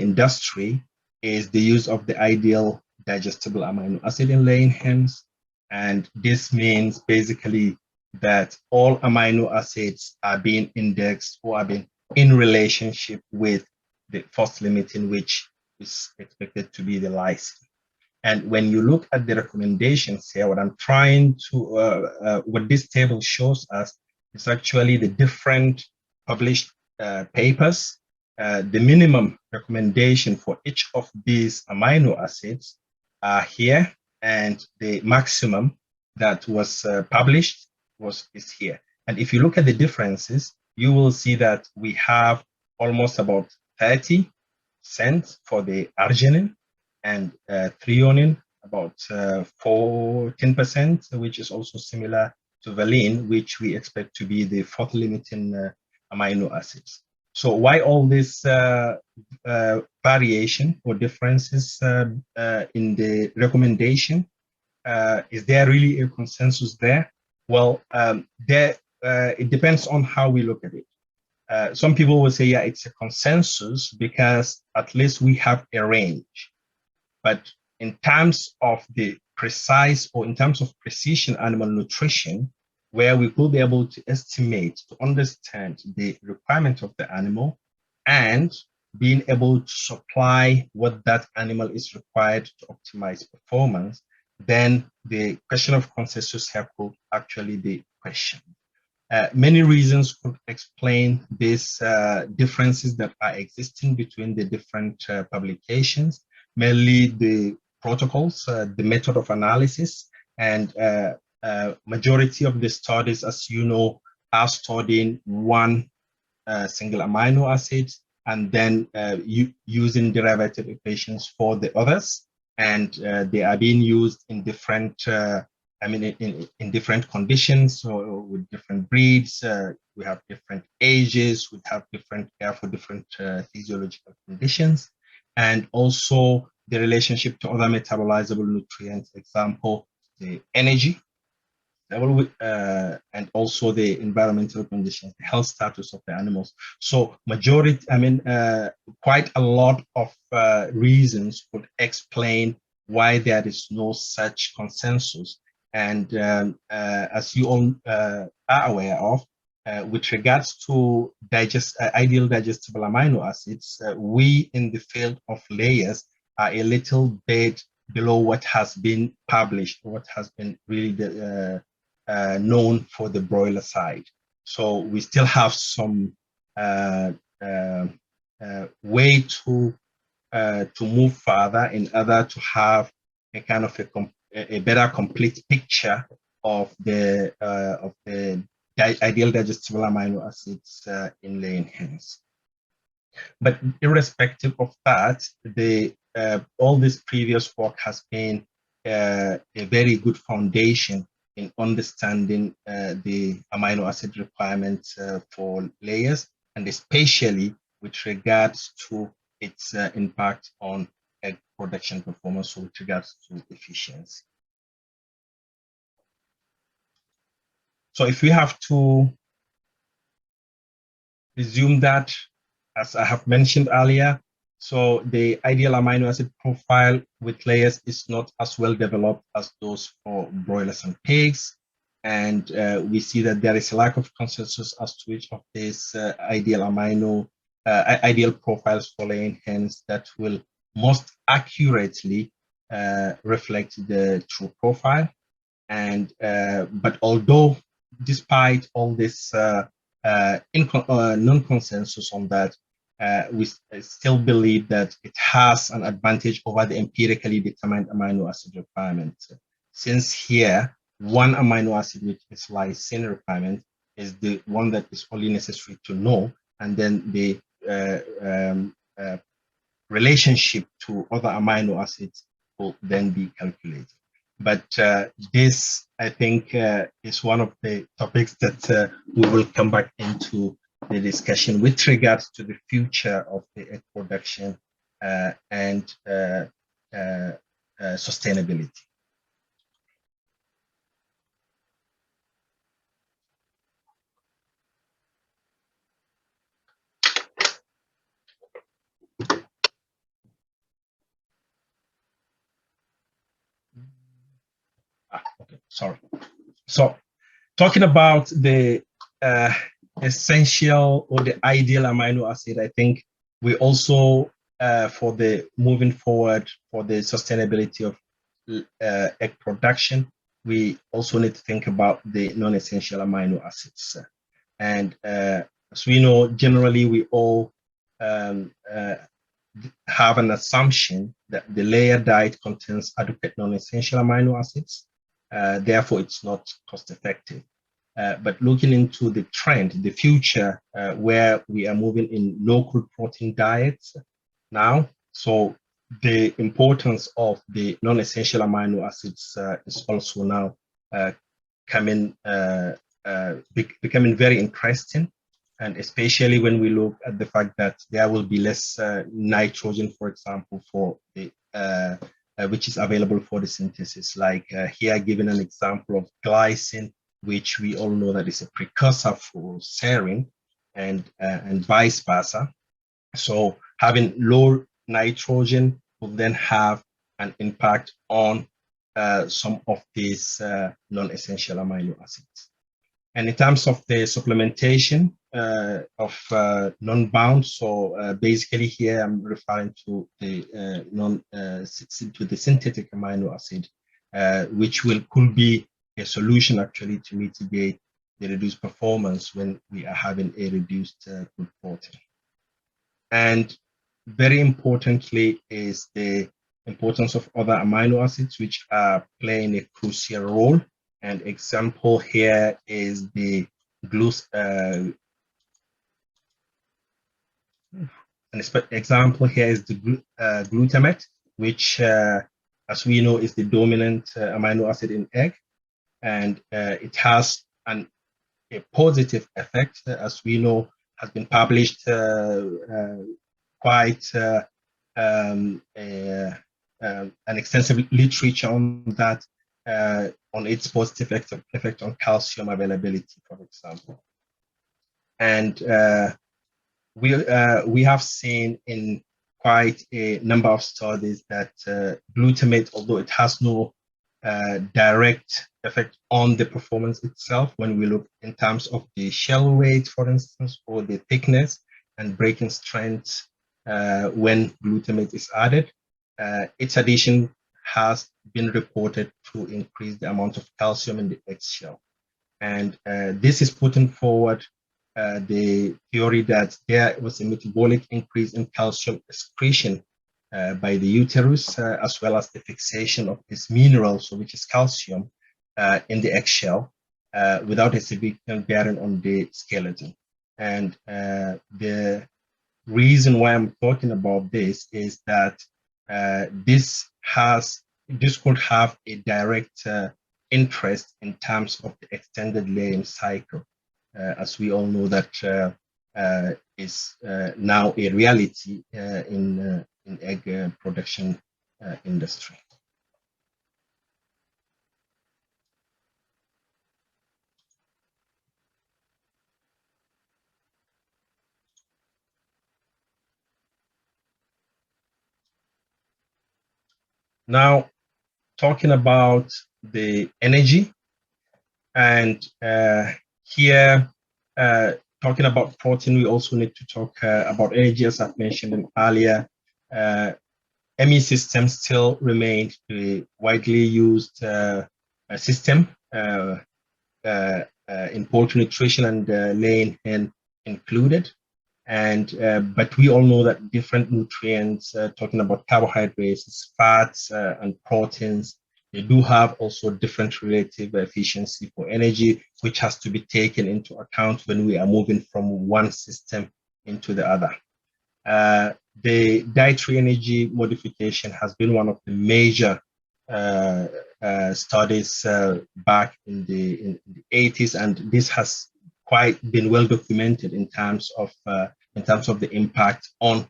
industry is the use of the ideal digestible amino acid in laying hens. And this means basically that all amino acids are being indexed or are being in relationship with the first limit, in which is expected to be the lysine. And when you look at the recommendations here, what I'm trying to, what this table shows us is actually the different published papers. The minimum recommendation for each of these amino acids are here, and the maximum that was published is here. And if you look at the differences, you will see that we have almost about 30% for the arginine, and threonine about 14%, which is also similar to valine, which we expect to be the fourth limiting amino acids. So why all this variation or differences in the recommendation? Is there really a consensus there? Well, it depends on how we look at it. Some people will say, yeah, it's a consensus because at least we have a range. But in terms of the precise, or in terms of precision animal nutrition, where we could be able to estimate, to understand the requirement of the animal and being able to supply what that animal is required to optimize performance, then the question of consensus here could actually be questioned. Many reasons could explain these differences that are existing between the different publications, mainly the protocols, the method of analysis, and majority of the studies, as you know, are studying one single amino acid and then using derivative equations for the others. And they are being used in different, in different conditions, so with different breeds. We have different ages, we have different care for different physiological conditions, and also the relationship to other metabolizable nutrients, example, the energy level, and also the environmental conditions, the health status of the animals. So majority, quite a lot of reasons could explain why there is no such consensus. And as you all are aware of, with regards to ideal digestible amino acids, we in the field of layers are a little bit below what has been published, what has been really known for the broiler side. So we still have some way to move further in order to have a kind of a better complete picture of the ideal digestible amino acids in laying hens. But irrespective of that, all this previous work has been a very good foundation in understanding the amino acid requirements for layers, and especially with regards to its impact on egg production performance, so with regards to efficiency. So if we have to resume that, as I have mentioned earlier, so the ideal amino acid profile with layers is not as well developed as those for broilers and pigs. And we see that there is a lack of consensus as to which of these ideal profiles for laying hens that will most accurately reflect the true profile. And but although despite all this non-consensus on that, we still believe that it has an advantage over the empirically determined amino acid requirement. Since here, one amino acid, which is lysine requirement, is the one that is only necessary to know, and then the relationship to other amino acids will then be calculated. But this, I think, is one of the topics that we will come back into the discussion with regards to the future of the egg production and sustainability. Okay, sorry. So talking about the essential or the ideal amino acid, I think we also, for the moving forward for the sustainability of egg production, we also need to think about the non-essential amino acids. And as we know, generally we all have an assumption that the layer diet contains adequate non-essential amino acids. Therefore, it's not cost effective. But looking into the trend, the future, where we are moving in low crude protein diets now, so the importance of the non-essential amino acids is also now becoming very interesting, and especially when we look at the fact that there will be less nitrogen, for example, for the which is available for the synthesis. Like here, given an example of glycine, which we all know that is a precursor for serine, and vice versa. So having low nitrogen will then have an impact on some of these non-essential amino acids. And in terms of the supplementation of non-bound, so basically here I'm referring to the synthetic amino acid, which could be a solution actually to mitigate the reduced performance when we are having a reduced crude protein. And very importantly is the importance of other amino acids, which are playing a crucial role. And example here is the an example here is the glutamate, which, as we know, is the dominant amino acid in egg, and it has a positive effect, as we know, has been published quite an extensive literature on that, on its positive effect on calcium availability, for example. And we have seen in quite a number of studies that glutamate, although it has no direct effect on the performance itself, when we look in terms of the shell weight, for instance, or the thickness and breaking strength, when glutamate is added, its addition has been reported to increase the amount of calcium in the egg shell. And this is putting forward the theory that there was a metabolic increase in calcium excretion by the uterus, as well as the fixation of this mineral, so which is calcium, in the eggshell, without a significant bearing on the skeleton. And the reason why I'm talking about this is that this could have a direct interest in terms of the extended laying cycle, as we all know that is now a reality in egg production industry. Now, talking about the energy, and here, talking about protein, we also need to talk about energy, as I've mentioned earlier. ME systems still remain the widely used system in poultry nutrition and laying hen included. And but we all know that different nutrients, talking about carbohydrates, fats, and proteins, they do have also different relative efficiency for energy, which has to be taken into account when we are moving from one system into the other. The dietary energy modification has been one of the major studies back in the 80s, and this has quite been well documented in terms of the impact on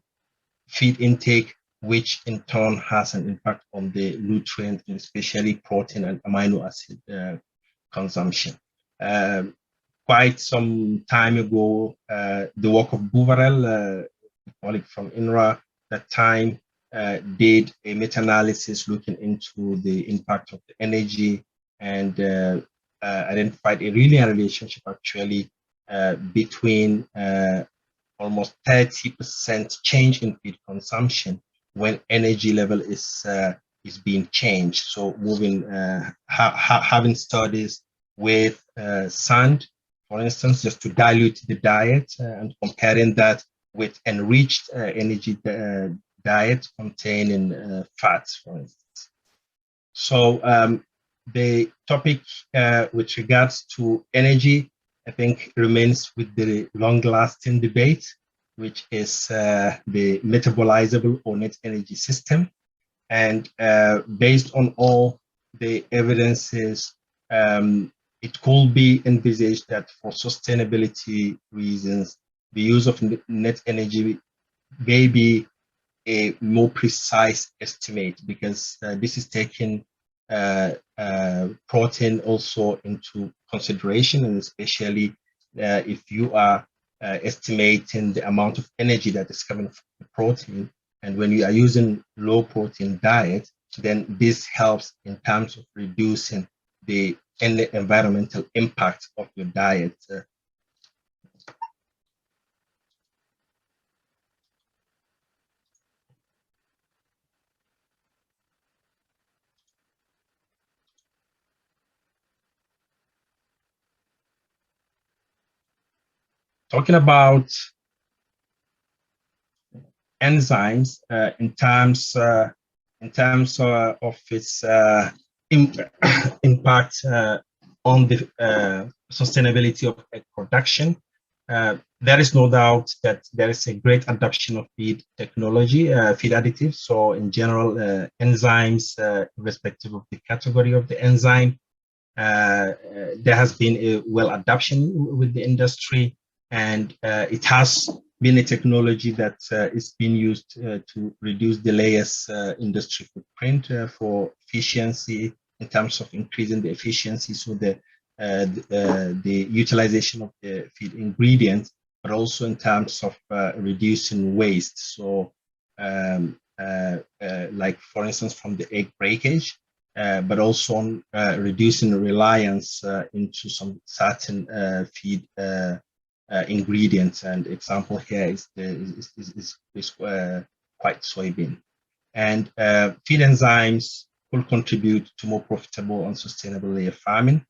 feed intake, which in turn has an impact on the nutrient, and especially protein and amino acid consumption. Quite some time ago, the work of Bouvarel, a colleague from INRA, that time did a meta-analysis looking into the impact of the energy, and identified a linear relationship actually between almost 30% change in feed consumption when energy level is being changed. So moving, having studies with sand, for instance, just to dilute the diet, and comparing that with enriched energy diet containing fats, for instance. So the topic with regards to energy, I think, remains with the long-lasting debate, which is the metabolizable or net energy system. And based on all the evidences, it could be envisaged that for sustainability reasons, the use of net energy may be a more precise estimate, because this is taking protein also into consideration, and especially if you are estimating the amount of energy that is coming from the protein. And when you are using low protein diet, then this helps in terms of reducing the environmental impact of your diet. Talking about enzymes in terms of its impact on the sustainability of egg production, there is no doubt that there is a great adoption of feed technology, feed additives. So in general, enzymes, irrespective of the category of the enzyme, there has been a well adoption with the industry, and it has been a technology that is being used to reduce the layers industry footprint for efficiency, in terms of increasing the efficiency, so the utilization of the feed ingredients, but also in terms of reducing waste. So like, for instance, from the egg breakage, but also on reducing reliance into some certain feed ingredients. And example here is white soybean. And feed enzymes will contribute to more profitable and sustainable layer farming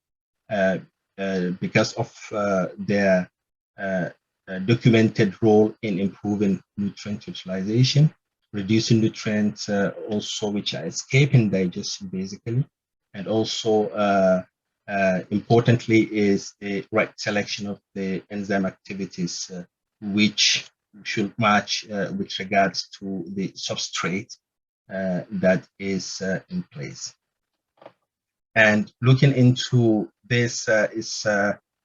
because of their documented role in improving nutrient utilization, reducing nutrients also which are escaping digestion basically, and also importantly is the right selection of the enzyme activities which should match with regards to the substrate that is in place. And looking into this is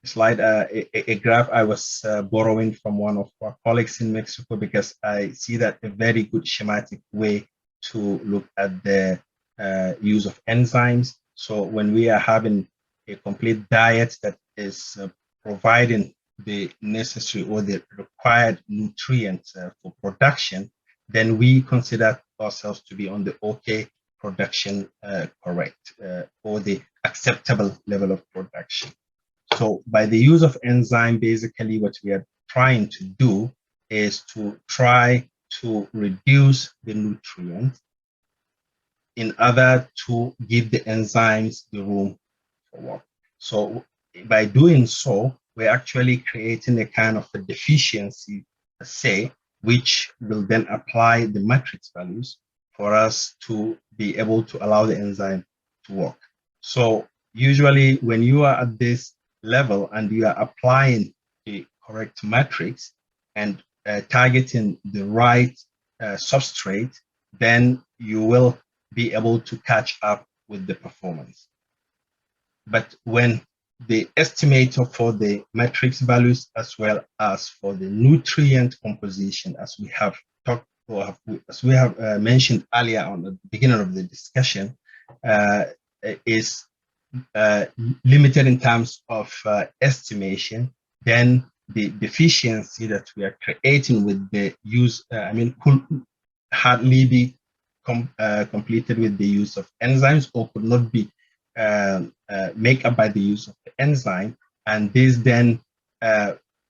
slide, a graph I was borrowing from one of our colleagues in Mexico, because I see that a very good schematic way to look at the use of enzymes. So when we are having a complete diet that is providing the necessary or the required nutrients for production, then we consider ourselves to be on the OK production correct or the acceptable level of production. So by the use of enzyme, basically what we are trying to do is to try to reduce the nutrients in order to give the enzymes the room for work. So by doing so, we're actually creating a kind of a deficiency, say, which will then apply the matrix values for us to be able to allow the enzyme to work. So usually when you are at this level and you are applying the correct matrix and targeting the right substrate, then you will be able to catch up with the performance. But when the estimator for the matrix values as well as for the nutrient composition, as we have talked or as we have mentioned earlier on the beginning of the discussion, is limited in terms of estimation, then the deficiency that we are creating with the use, could hardly be completed with the use of enzymes, or could not be made up by the use of the enzyme, and this then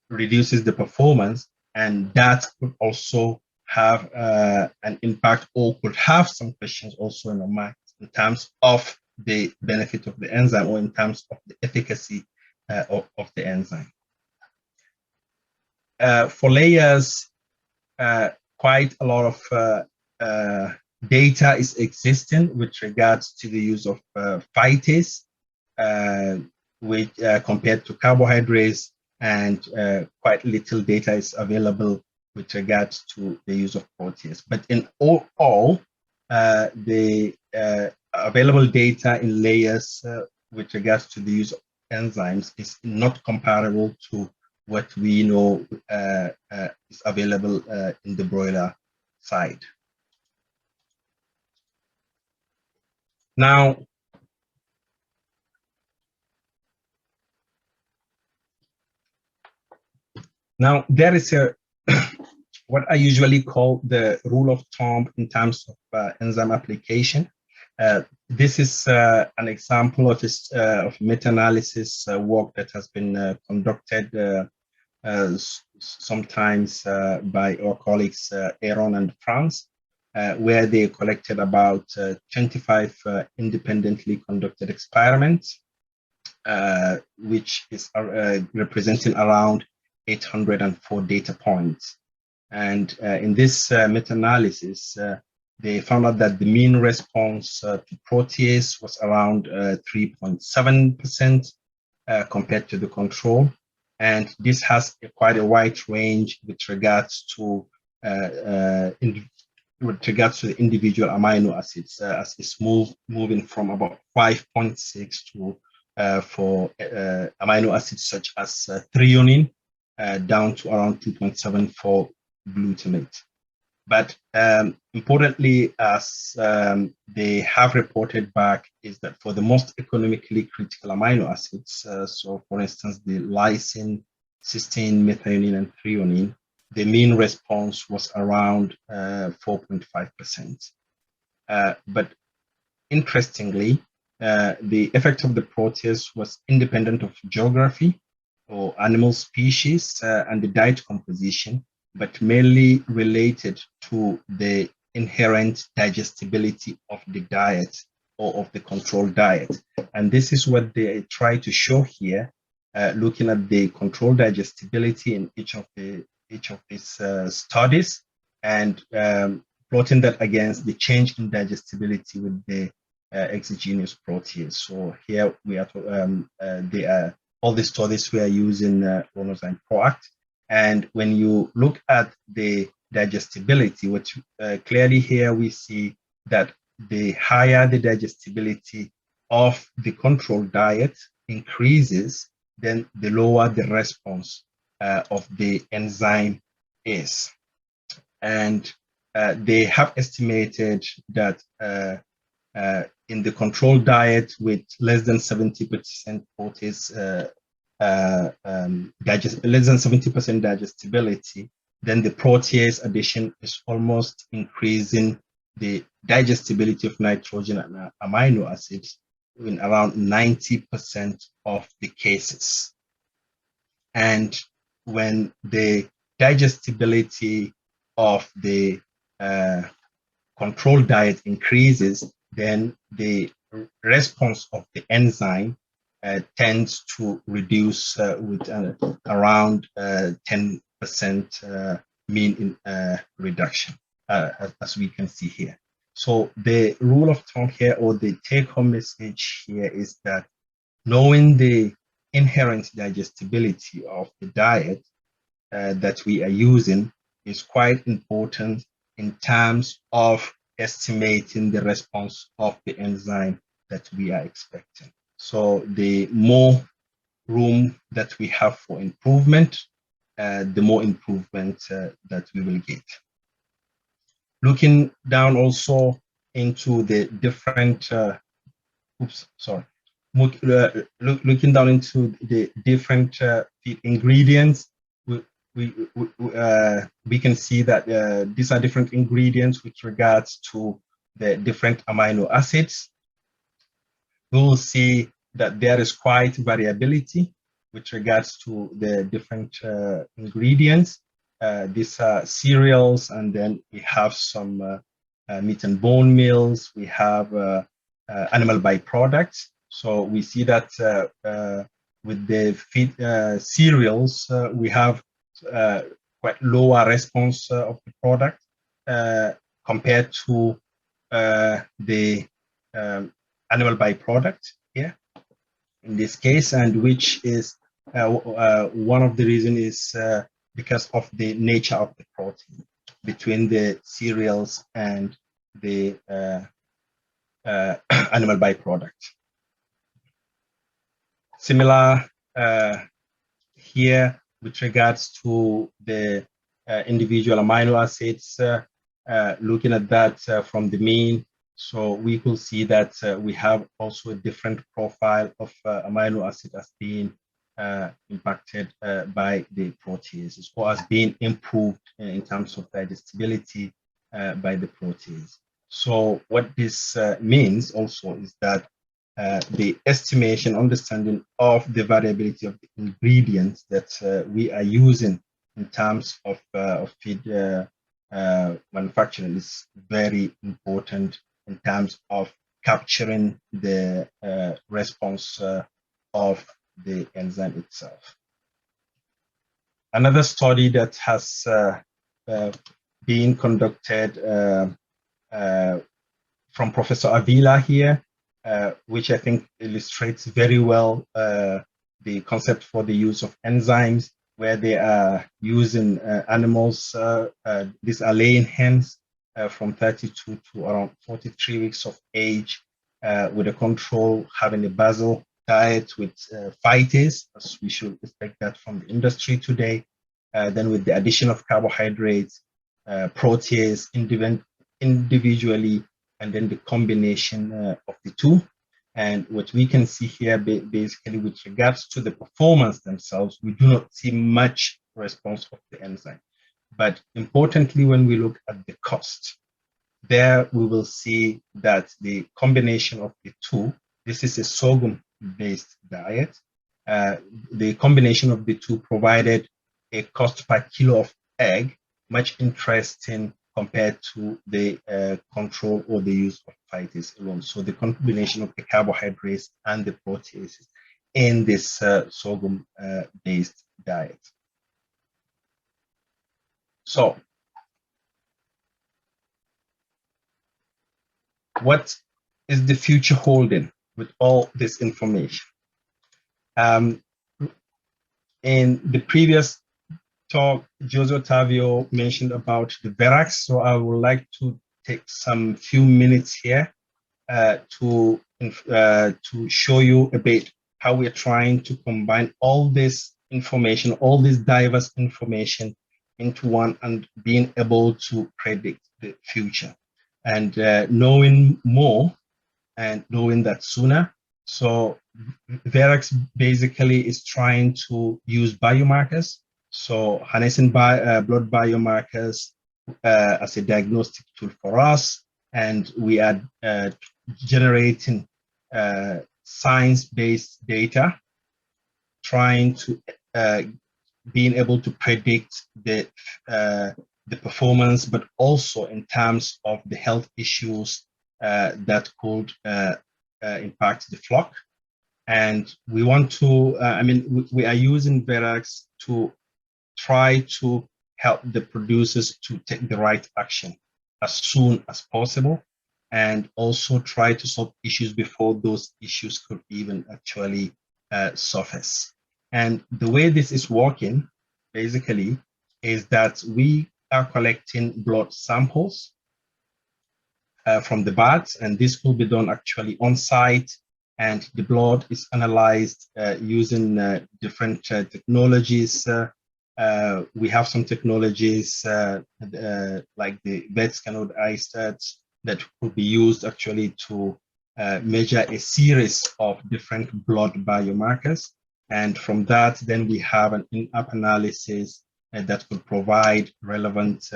reduces the performance, and that could also have an impact, or could have some questions also in the mind in terms of the benefit of the enzyme, or in terms of the efficacy of the enzyme. For layers, quite a lot of data is existing with regards to the use of phytase, which compared to carbohydrates, and quite little data is available with regards to the use of protease. But in all, the available data in layers with regards to the use of enzymes is not comparable to what we know is available in the broiler side. Now, there is a what I usually call the rule of thumb in terms of enzyme application. This is an example of this of meta-analysis work that has been conducted sometimes by our colleagues Aaron and France, where they collected about 25 independently conducted experiments, which is representing around 804 data points. And in this meta-analysis, they found out that the mean response to protease was around 3.7% compared to the control. And this has quite a wide range with regards to the individual amino acids, as it's moving from about 5.6 to for amino acids such as threonine down to around 2.7 for glutamate. But importantly, as they have reported back, is that for the most economically critical amino acids, so for instance, the lysine, cysteine, methionine, and threonine, the mean response was around 4.5%. But interestingly, the effect of the protease was independent of geography or animal species and the diet composition, but mainly related to the inherent digestibility of the diet or of the controlled diet. And this is what they try to show here, looking at the controlled digestibility in each of these studies, and plotting that against the change in digestibility with the exogenous protease. So here we are, all the studies we are using Ronozyme ProAct. And when you look at the digestibility, which clearly here we see that the higher the digestibility of the control diet increases, then the lower the response of the enzyme is. And they have estimated that in the control diet with less than 70% protease, less than 70% digestibility, then the protease addition is almost increasing the digestibility of nitrogen and amino acids in around 90% of the cases. And when the digestibility of the control diet increases, then the response of the enzyme tends to reduce with around 10% mean reduction, as we can see here. So the rule of thumb here, or the take-home message here, is that knowing the inherent digestibility of the diet that we are using is quite important in terms of estimating the response of the enzyme that we are expecting. So the more room that we have for improvement, the more improvement that we will get. Looking down also into the different, looking down into the different feed ingredients, we can see that these are different ingredients with regards to the different amino acids. We will see that there is quite variability with regards to the different ingredients. These are cereals, and then we have some meat and bone meals. We have animal byproducts. So we see that with the feed cereals, we have quite lower response of the product compared to the animal byproduct here in this case, and which is one of the reasons is because of the nature of the protein between the cereals and the animal byproduct. Similar here with regards to the individual amino acids, looking at that from the mean. So we could see that we have also a different profile of amino acid as being impacted by the proteases, or as being improved in terms of digestibility by the protease. So what this means also is that the estimation, understanding of the variability of the ingredients that we are using in terms of feed manufacturing is very important in terms of capturing the response of the enzyme itself. Another study that has been conducted from Professor Avila here, which I think illustrates very well the concept for the use of enzymes, where they are using animals, these are laying hens from 32 to around 43 weeks of age, with a control having a basal diet with phytase, as we should expect that from the industry today. Then with the addition of carbohydrates, protease individually, and then the combination of the two. And what we can see here, basically with regards to the performance themselves, we do not see much response of the enzyme. But importantly, when we look at the cost, there we will see that the combination of the two, this is a sorghum-based diet. The combination of the two provided a cost per kilo of egg much interesting compared to the control or the use of phytase alone. So the combination of the carbohydrates and the proteases in this sorghum-based diet. So what is the future holding with all this information? In the previous talk, Jose Otávio mentioned about the Verax, so I would like to take some few minutes here to show you a bit how we're trying to combine all this information, all this diverse information into one and being able to predict the future. And knowing more and knowing that sooner. So Verax basically is trying to use biomarkers, so harnessing blood biomarkers as a diagnostic tool for us, and we are generating science-based data, trying to being able to predict the performance, but also in terms of the health issues that could impact the flock. And we want to, we are using Verax to try to help the producers to take the right action as soon as possible, and also try to solve issues before those issues could even actually surface. And the way this is working, basically, is that we are collecting blood samples from the birds, and this will be done actually on site, and the blood is analyzed using different technologies. We have some technologies like the vet scanner istats that could be used actually to measure a series of different blood biomarkers. And from that, then we have an in-app analysis that could provide relevant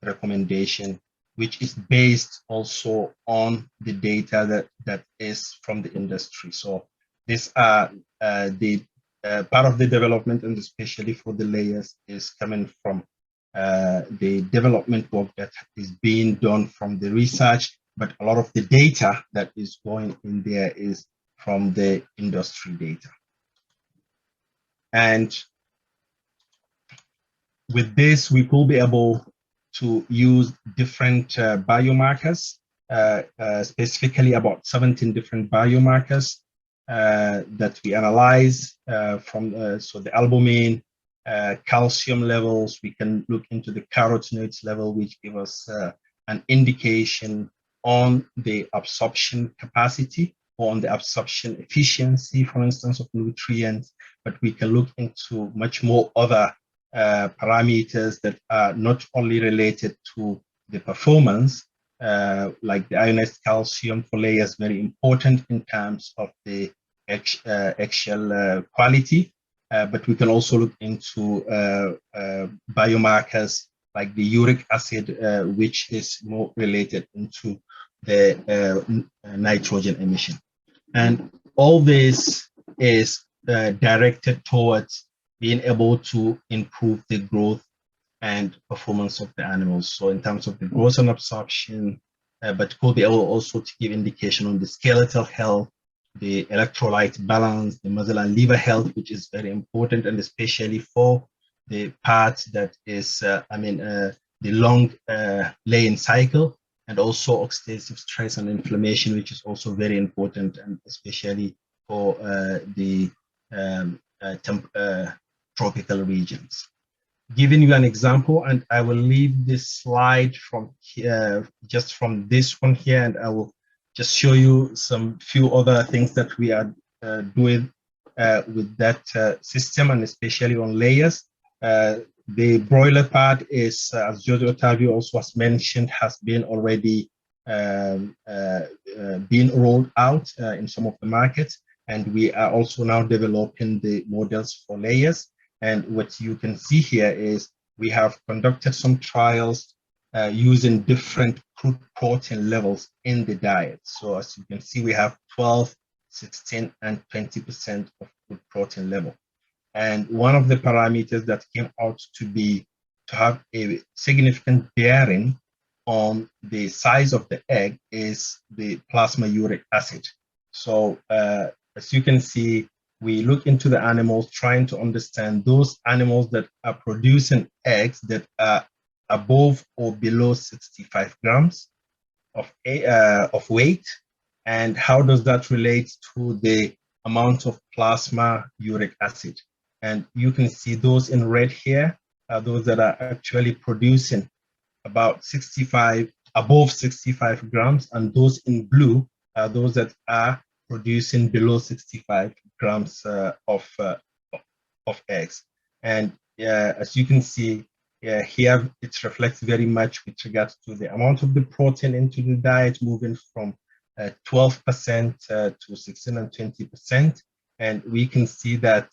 recommendation, which is based also on the data that is from the industry. So these are the part of the development, and especially for the layers, is coming from the development work that is being done from the research, but a lot of the data that is going in there is from the industry data. And with this, we will be able to use different biomarkers, specifically about 17 different biomarkers that we analyze from, so the albumin, calcium levels. We can look into the carotenoids level, which give us an indication on the absorption capacity or on the absorption efficiency, for instance, of nutrients. But we can look into much more other parameters that are not only related to the performance, like the ionized calcium for layers, very important in terms of the eggshell quality, but we can also look into biomarkers like the uric acid, which is more related into the nitrogen emission. And all this is directed towards being able to improve the growth and performance of the animals. So in terms of the growth and absorption, but could be able also to give indication on the skeletal health, the electrolyte balance, the muscle and liver health, which is very important, and especially for the part that is, the long laying cycle, and also oxidative stress and inflammation, which is also very important, and especially for the tropical regions. Giving you an example, and I will leave this slide from here, just from this one here, and I will just show you some few other things that we are doing with that system, and especially on layers. The broiler part is, as Jose Otávio also has mentioned, has been already being rolled out in some of the markets, and we are also now developing the models for layers. And what you can see here is we have conducted some trials using different crude protein levels in the diet. So as you can see, we have 12, 16, and 20% of crude protein level. And one of the parameters that came out to have a significant bearing on the size of the egg is the plasma uric acid. So as you can see, we look into the animals, trying to understand those animals that are producing eggs that are above or below 65 grams. of weight, and how does that relate to the amount of plasma uric acid? And you can see those in red here are those that are actually producing about above 65 grams, and those in blue are those that are producing below 65 grams of eggs. And as you can see here, it reflects very much with regards to the amount of the protein into the diet, moving from 12% to 16 and 20%. And we can see that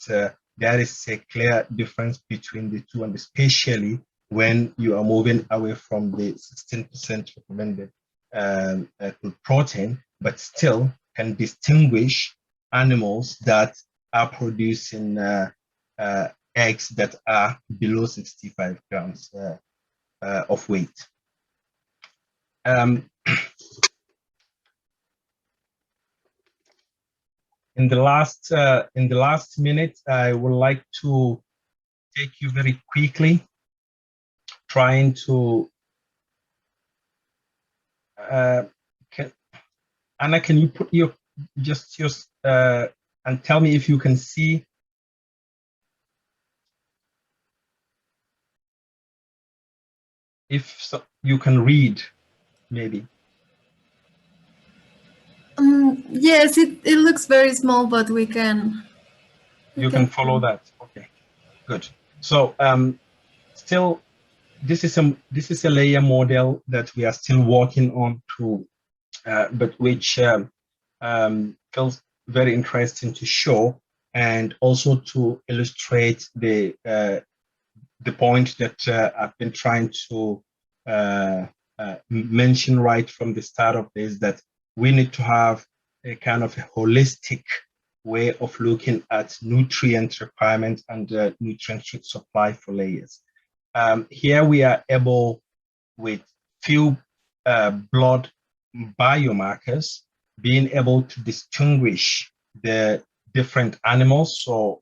there is a clear difference between the two, and especially when you are moving away from the 16% recommended protein, but still can distinguish animals that are producing eggs that are below 65 grams of weight. In the last minute, I would like to take you very quickly, trying to Anna, can you put your and tell me if you can see? If so, you can read, maybe. Yes, it looks very small, but we can. You can follow that. Okay, good. So still, this is a layer model that we are still working on to, but which feels very interesting to show, and also to illustrate the point that I've been trying to mention right from the start of this, that we need to have a kind of a holistic way of looking at nutrient requirements and nutrient supply for layers. Here we are able, with few blood biomarkers, being able to distinguish the different animals. So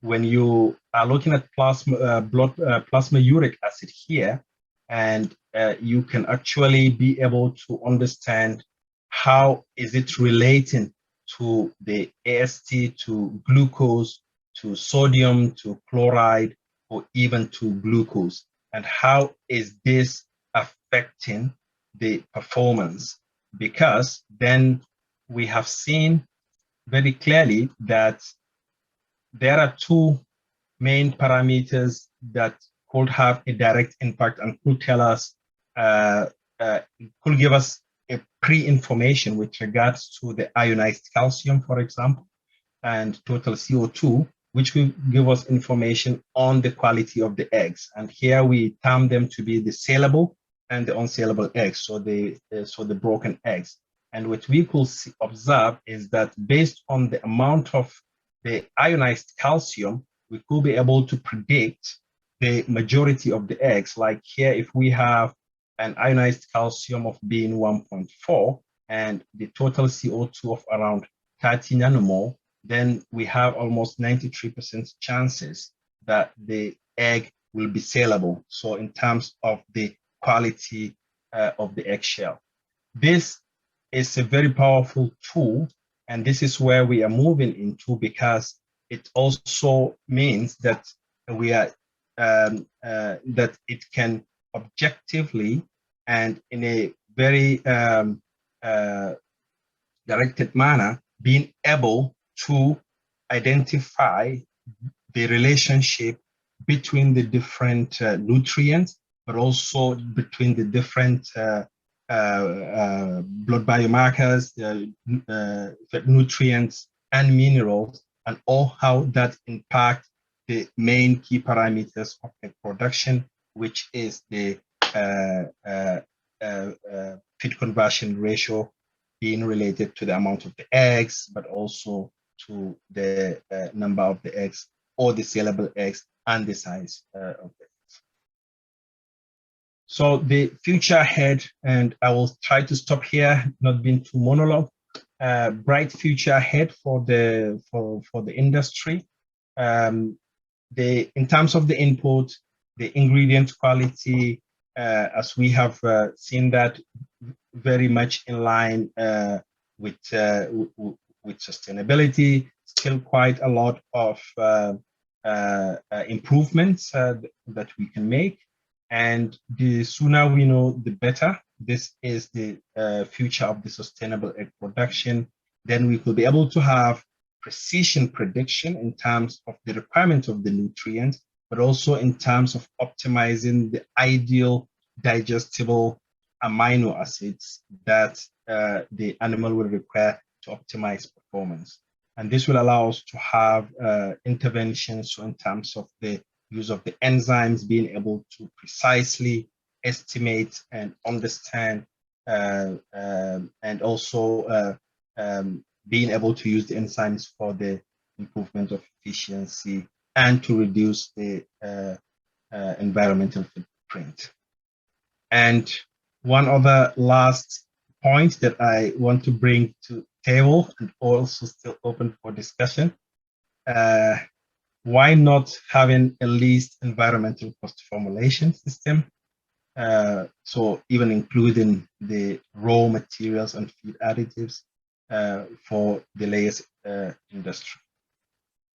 when you are looking at plasma uric acid here, and you can actually be able to understand how is it relating to the AST, to glucose, to sodium, to chloride, or even to glucose, and how is this affecting the performance? Because then we have seen very clearly that there are two main parameters that could have a direct impact and could tell us, could give us a pre-information with regards to the ionized calcium, for example, and total CO2, which will give us information on the quality of the eggs. And here we term them to be the saleable and the unsaleable eggs, so the broken eggs. And what we could observe is that based on the amount of the ionized calcium, we could be able to predict the majority of the eggs. Like here, if we have an ionized calcium of being 1.4 and the total CO2 of around 30 nanomole, then we have almost 93% chances that the egg will be saleable. So in terms of the quality of the eggshell, this is a very powerful tool, and this is where we are moving into, because it also means that we are that it can objectively and in a very directed manner being able to identify the relationship between the different nutrients, but also between the different blood biomarkers, nutrients and minerals, and all how that impact the main key parameters of egg production, which is the feed conversion ratio being related to the amount of the eggs, but also to the number of the eggs or the saleable eggs and the size of the eggs. So the future ahead, and I will try to stop here, not being too monologue. Bright future ahead for the industry. In terms of the input, the ingredient quality, as we have seen that very much in line with sustainability. Still quite a lot of improvements that we can make. And the sooner we know, the better. This is the future of the sustainable egg production. Then we could be able to have precision prediction in terms of the requirement of the nutrients, but also in terms of optimizing the ideal digestible amino acids that the animal will require to optimize performance. And this will allow us to have interventions in terms of the use of the enzymes, being able to precisely estimate and understand, and also being able to use the enzymes for the improvement of efficiency and to reduce the environmental footprint. And one other last point that I want to bring to table and also still open for discussion. Why not having a least environmental cost formulation system? So even including the raw materials and feed additives for the layers industry.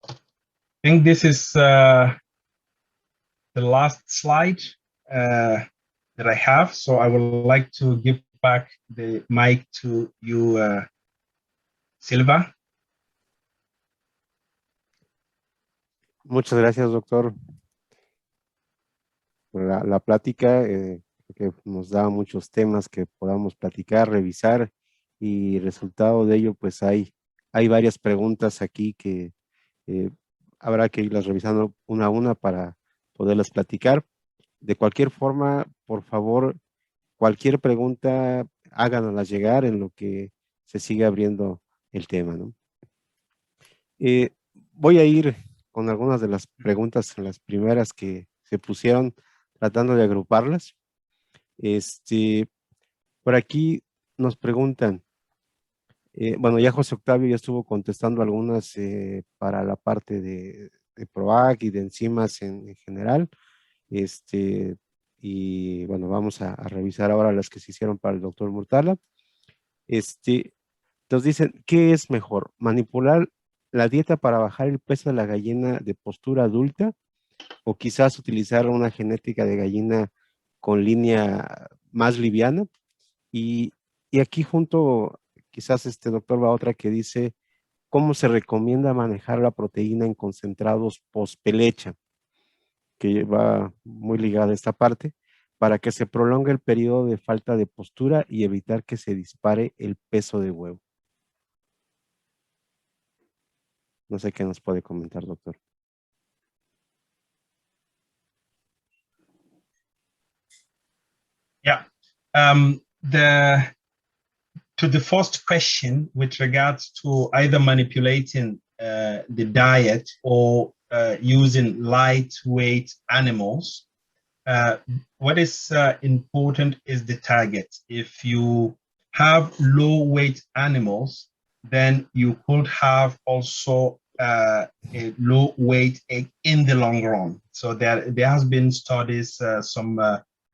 I think this is the last slide that I have. So I would like to give back the mic to you, Silva. Muchas gracias, doctor, por la plática, que nos da muchos temas que podamos platicar, revisar, y resultado de ello, pues hay varias preguntas aquí que habrá que irlas revisando una a una para poderlas platicar. De cualquier forma, por favor, cualquier pregunta, háganoslas llegar en lo que se sigue abriendo el tema, ¿no? Voy a ir con algunas de las preguntas, las primeras que se pusieron, tratando de agruparlas. Por aquí nos preguntan, bueno, ya José Otávio ya estuvo contestando algunas para la parte de PROAC y de enzimas en general. Y bueno, vamos a revisar ahora las que se hicieron para el doctor Murtala. Nos dicen, ¿qué es mejor? ¿Manipular la dieta para bajar el peso de la gallina de postura adulta o quizás utilizar una genética de gallina con línea más liviana? Y aquí junto, quizás doctor va otra que dice, ¿cómo se recomienda manejar la proteína en concentrados post-pelecha? Que va muy ligada a esta parte, para que se prolongue el periodo de falta de postura y evitar que se dispare el peso de huevo. No sé qué nos puede comentar, doctor. Yeah. To the first question with regards to either manipulating the diet or using lightweight animals, what is important is the target. If you have low weight animals, then you could have also a low weight egg in the long run. So there has been studies, some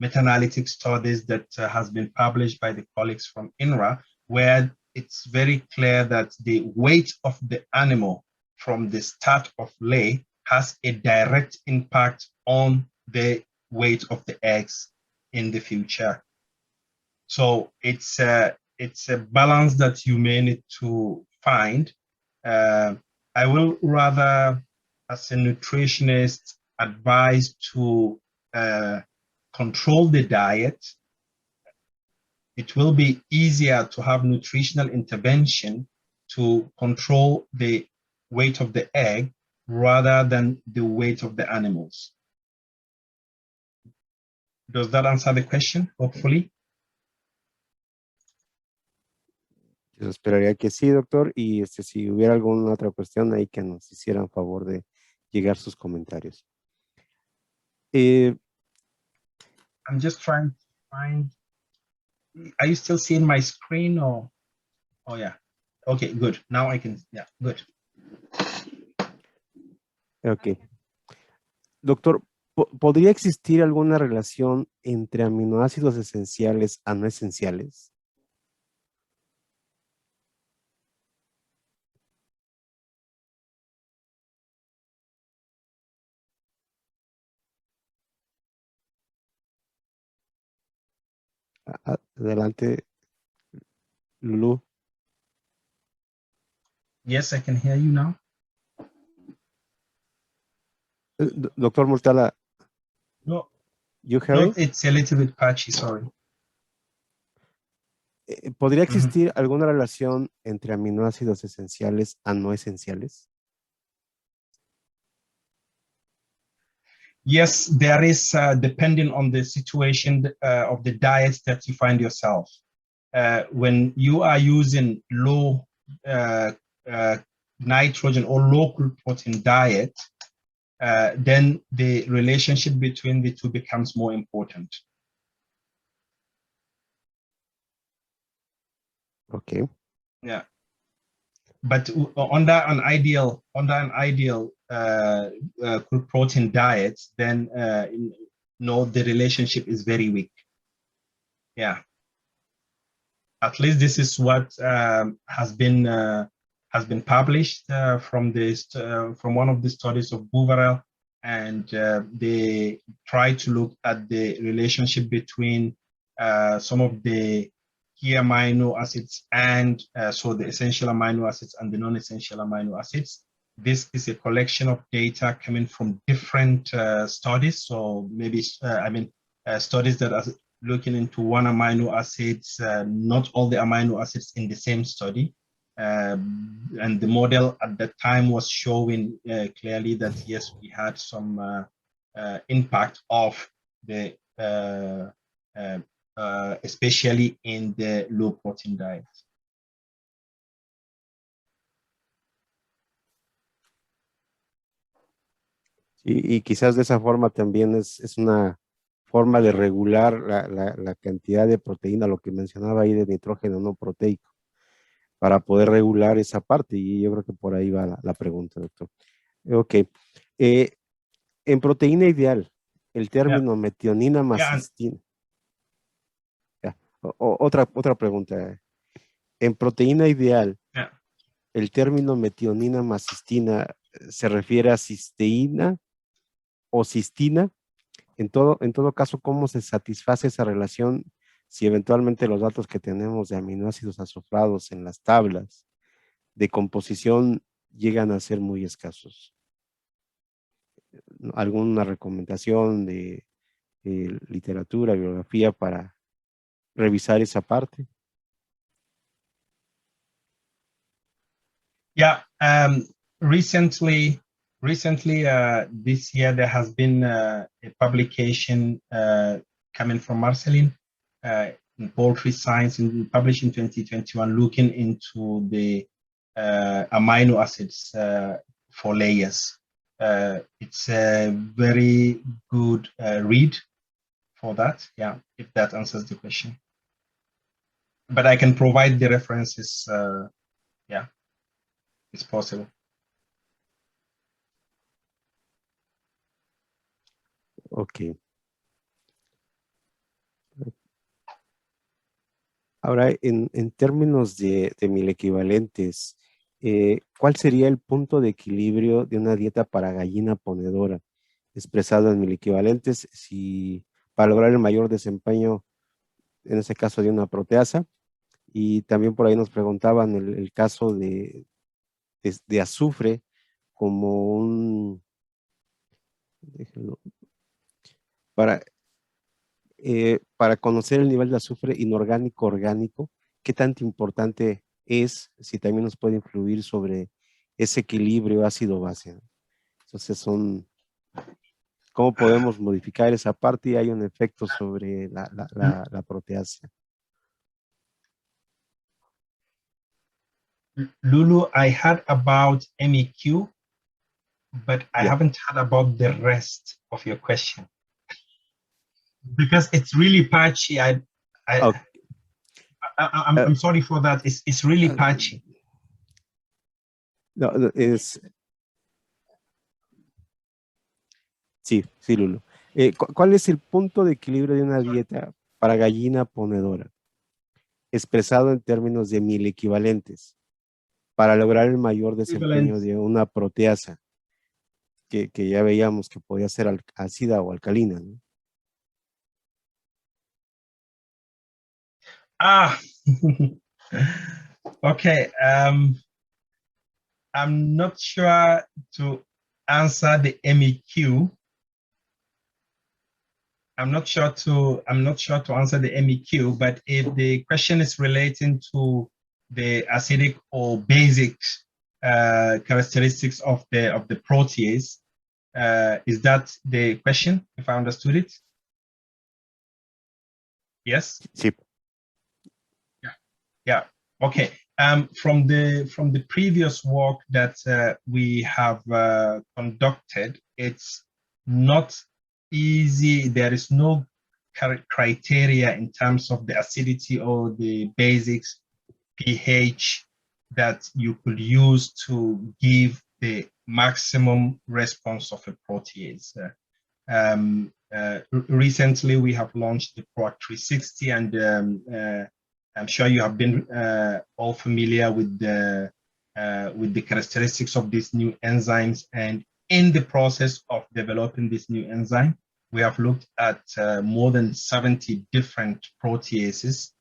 meta-analytic studies that has been published by the colleagues from INRA, where it's very clear that the weight of the animal from the start of lay has a direct impact on the weight of the eggs in the future. So it's a balance that you may need to find. I will rather, as a nutritionist, advise to control the diet. It will be easier to have nutritional intervention to control the weight of the egg rather than the weight of the animals. Does that answer the question, hopefully? Yo esperaría que sí, doctor, y si hubiera alguna otra cuestión ahí que nos hicieran favor de llegar sus comentarios. I'm just trying to find. Are you still seeing my screen or? Oh yeah. Okay, good. Now I can. Yeah, good. Ok. Doctor, ¿podría existir alguna relación entre aminoácidos esenciales a no esenciales? Adelante, Lulu. Yes, I can hear you now. Doctor Murtala, No, you no, hearing? it's a little bit patchy, sorry. ¿Podría existir alguna relación entre aminoácidos esenciales a no esenciales? Yes, there is, depending on the situation of the diet that you find yourself. When you are using low nitrogen or low protein diet, then the relationship between the two becomes more important. Okay. Yeah. But under an ideal crude protein diet, then no, the relationship is very weak. Yeah. At least this is what has been published from one of the studies of Bouverel, and they try to look at the relationship between some of the key amino acids and so the essential amino acids and the non-essential amino acids. This is a collection of data coming from different studies. So maybe studies that are looking into one amino acids, not all the amino acids in the same study. And the model at that time was showing clearly that yes, we had some impact of the especially in the low protein diet. Y quizás de esa forma también es una forma de regular la cantidad de proteína, lo que mencionaba ahí de nitrógeno no proteico, para poder regular esa parte, y yo creo que por ahí va la pregunta, doctor. Ok. En proteína ideal, el término metionina más cistina. Otra pregunta. En proteína ideal, el término metionina más cistina se refiere a cisteína o cistina. En todo caso, ¿cómo se satisface esa relación si eventualmente los datos que tenemos de aminoácidos azufrados en las tablas de composición llegan a ser muy escasos? ¿Alguna recomendación de literatura, bibliografía para revisar esa parte? Yeah, recently, this year, there has been a publication coming from Marceline in Poultry Science, published in 2021, looking into the amino acids for layers. It's a very good read for that, yeah, if that answers the question. But I can provide the references, yeah. It's possible. Ok. Ahora, en términos de mil equivalentes, ¿cuál sería el punto de equilibrio de una dieta para gallina ponedora? Expresado en mil equivalentes, para lograr el mayor desempeño, en ese caso de una proteasa. Y también por ahí nos preguntaban el caso de azufre como un... Déjenlo, para conocer el nivel de azufre inorgánico orgánico, qué tanto importante es, si también nos puede influir sobre ese equilibrio ácido-base. Entonces ¿cómo podemos modificar esa parte y hay un efecto sobre la proteasa? Lulu, I heard about MEQ, but I haven't heard about the rest of your question. Because it's really patchy. I'm sorry for that. It's really patchy. No, sí, Lulu. ¿Cuál es el punto de equilibrio de una dieta para gallina ponedora? Expresado en términos de mil equivalentes, para lograr el mayor desempeño de una proteasa, que ya veíamos que podía ser ácida o alcalina, ¿no? Ah, okay. I'm not sure to answer the MEQ. I'm not sure to answer the MEQ, but if the question is relating to the acidic or basic characteristics of the protease, is that the question, if I understood it? Yes? Sí. Yeah. Okay. From the previous work that we have conducted, it's not easy. There is no criteria in terms of the acidity or the basics pH that you could use to give the maximum response of a protease. Recently, we have launched the PROACT 360, and I'm sure you have been all familiar with the characteristics of these new enzymes. And in the process of developing this new enzyme, we have looked at more than 70 different proteases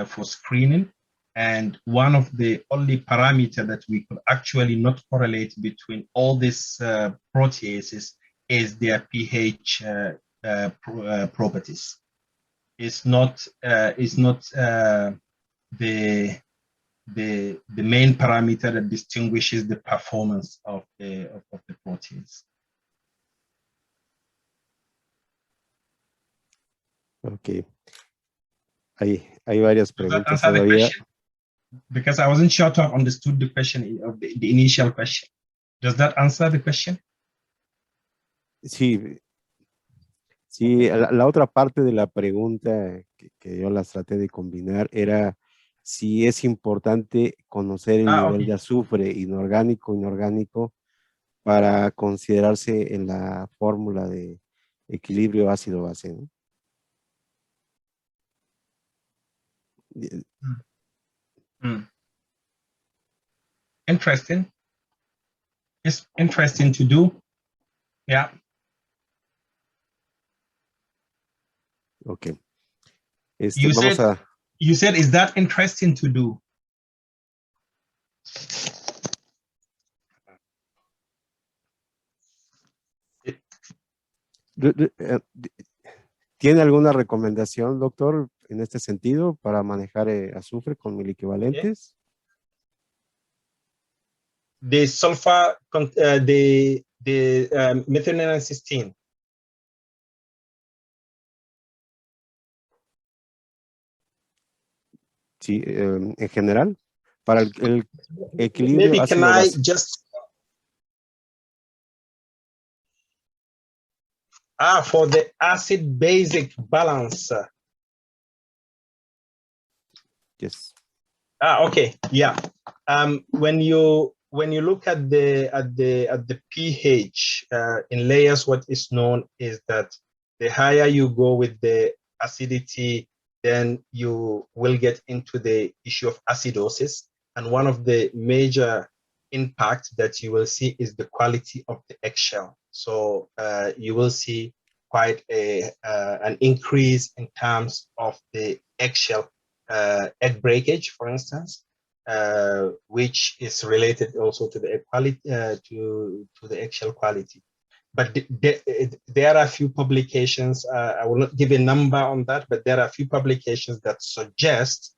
for screening. And one of the only parameter that we could actually not correlate between all these proteases is their pH properties. Is not the main parameter that distinguishes the performance of the proteins. Ok. Hay varias Does that preguntas answer the todavía. question? Because I wasn't sure to have understood the question of the initial question. Does that answer the question? Sí, sí, la otra parte de la pregunta que yo las traté de combinar era si es importante conocer el nivel Okay. de azufre inorgánico para considerarse en la fórmula de equilibrio ácido-base, ¿no? Interesting. It's interesting to do. Yeah. Ok. You said, is that interesting to do? ¿Tiene alguna recomendación, doctor, en este sentido para manejar azufre con miliequivalentes? The sulfur, the methionine 16. Sí, en general, para el equilibrio Maybe can I ácido-base. just for the acid-basic balance. Yes. Okay, yeah. When you look at the pH in layers, what is known is that the higher you go with the acidity, then you will get into the issue of acidosis. And one of the major impacts that you will see is the quality of the eggshell. So you will see quite an increase in terms of the eggshell, egg breakage, for instance, which is related also to the egg quality, to the eggshell quality. But there are a few publications, I will not give a number on that, but there are a few publications that suggest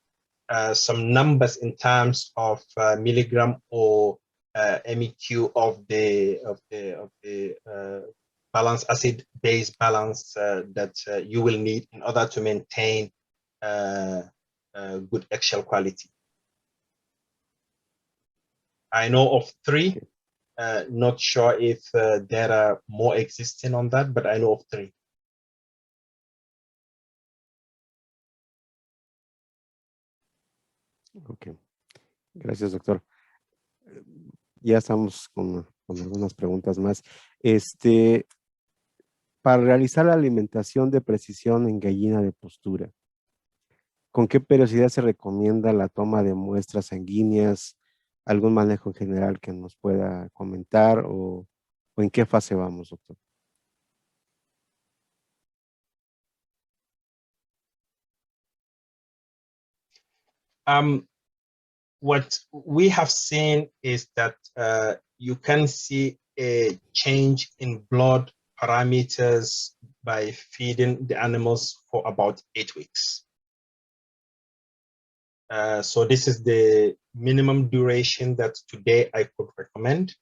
some numbers in terms of milligram or MEQ of the balance acid base balance that you will need in order to maintain good eggshell quality. I know of 3. Not sure if there are more existing on that, but I know of 3. Ok. Gracias, doctor. Ya estamos con algunas preguntas más. Para realizar la alimentación de precisión en gallina de postura, ¿con qué periodicidad se recomienda la toma de muestras sanguíneas? ¿Algún manejo en general que nos pueda comentar o en qué fase vamos, doctor? what we have seen is that you can see a change in blood parameters by feeding the animals for about 8 weeks. So this is the minimum duration that today I could recommend.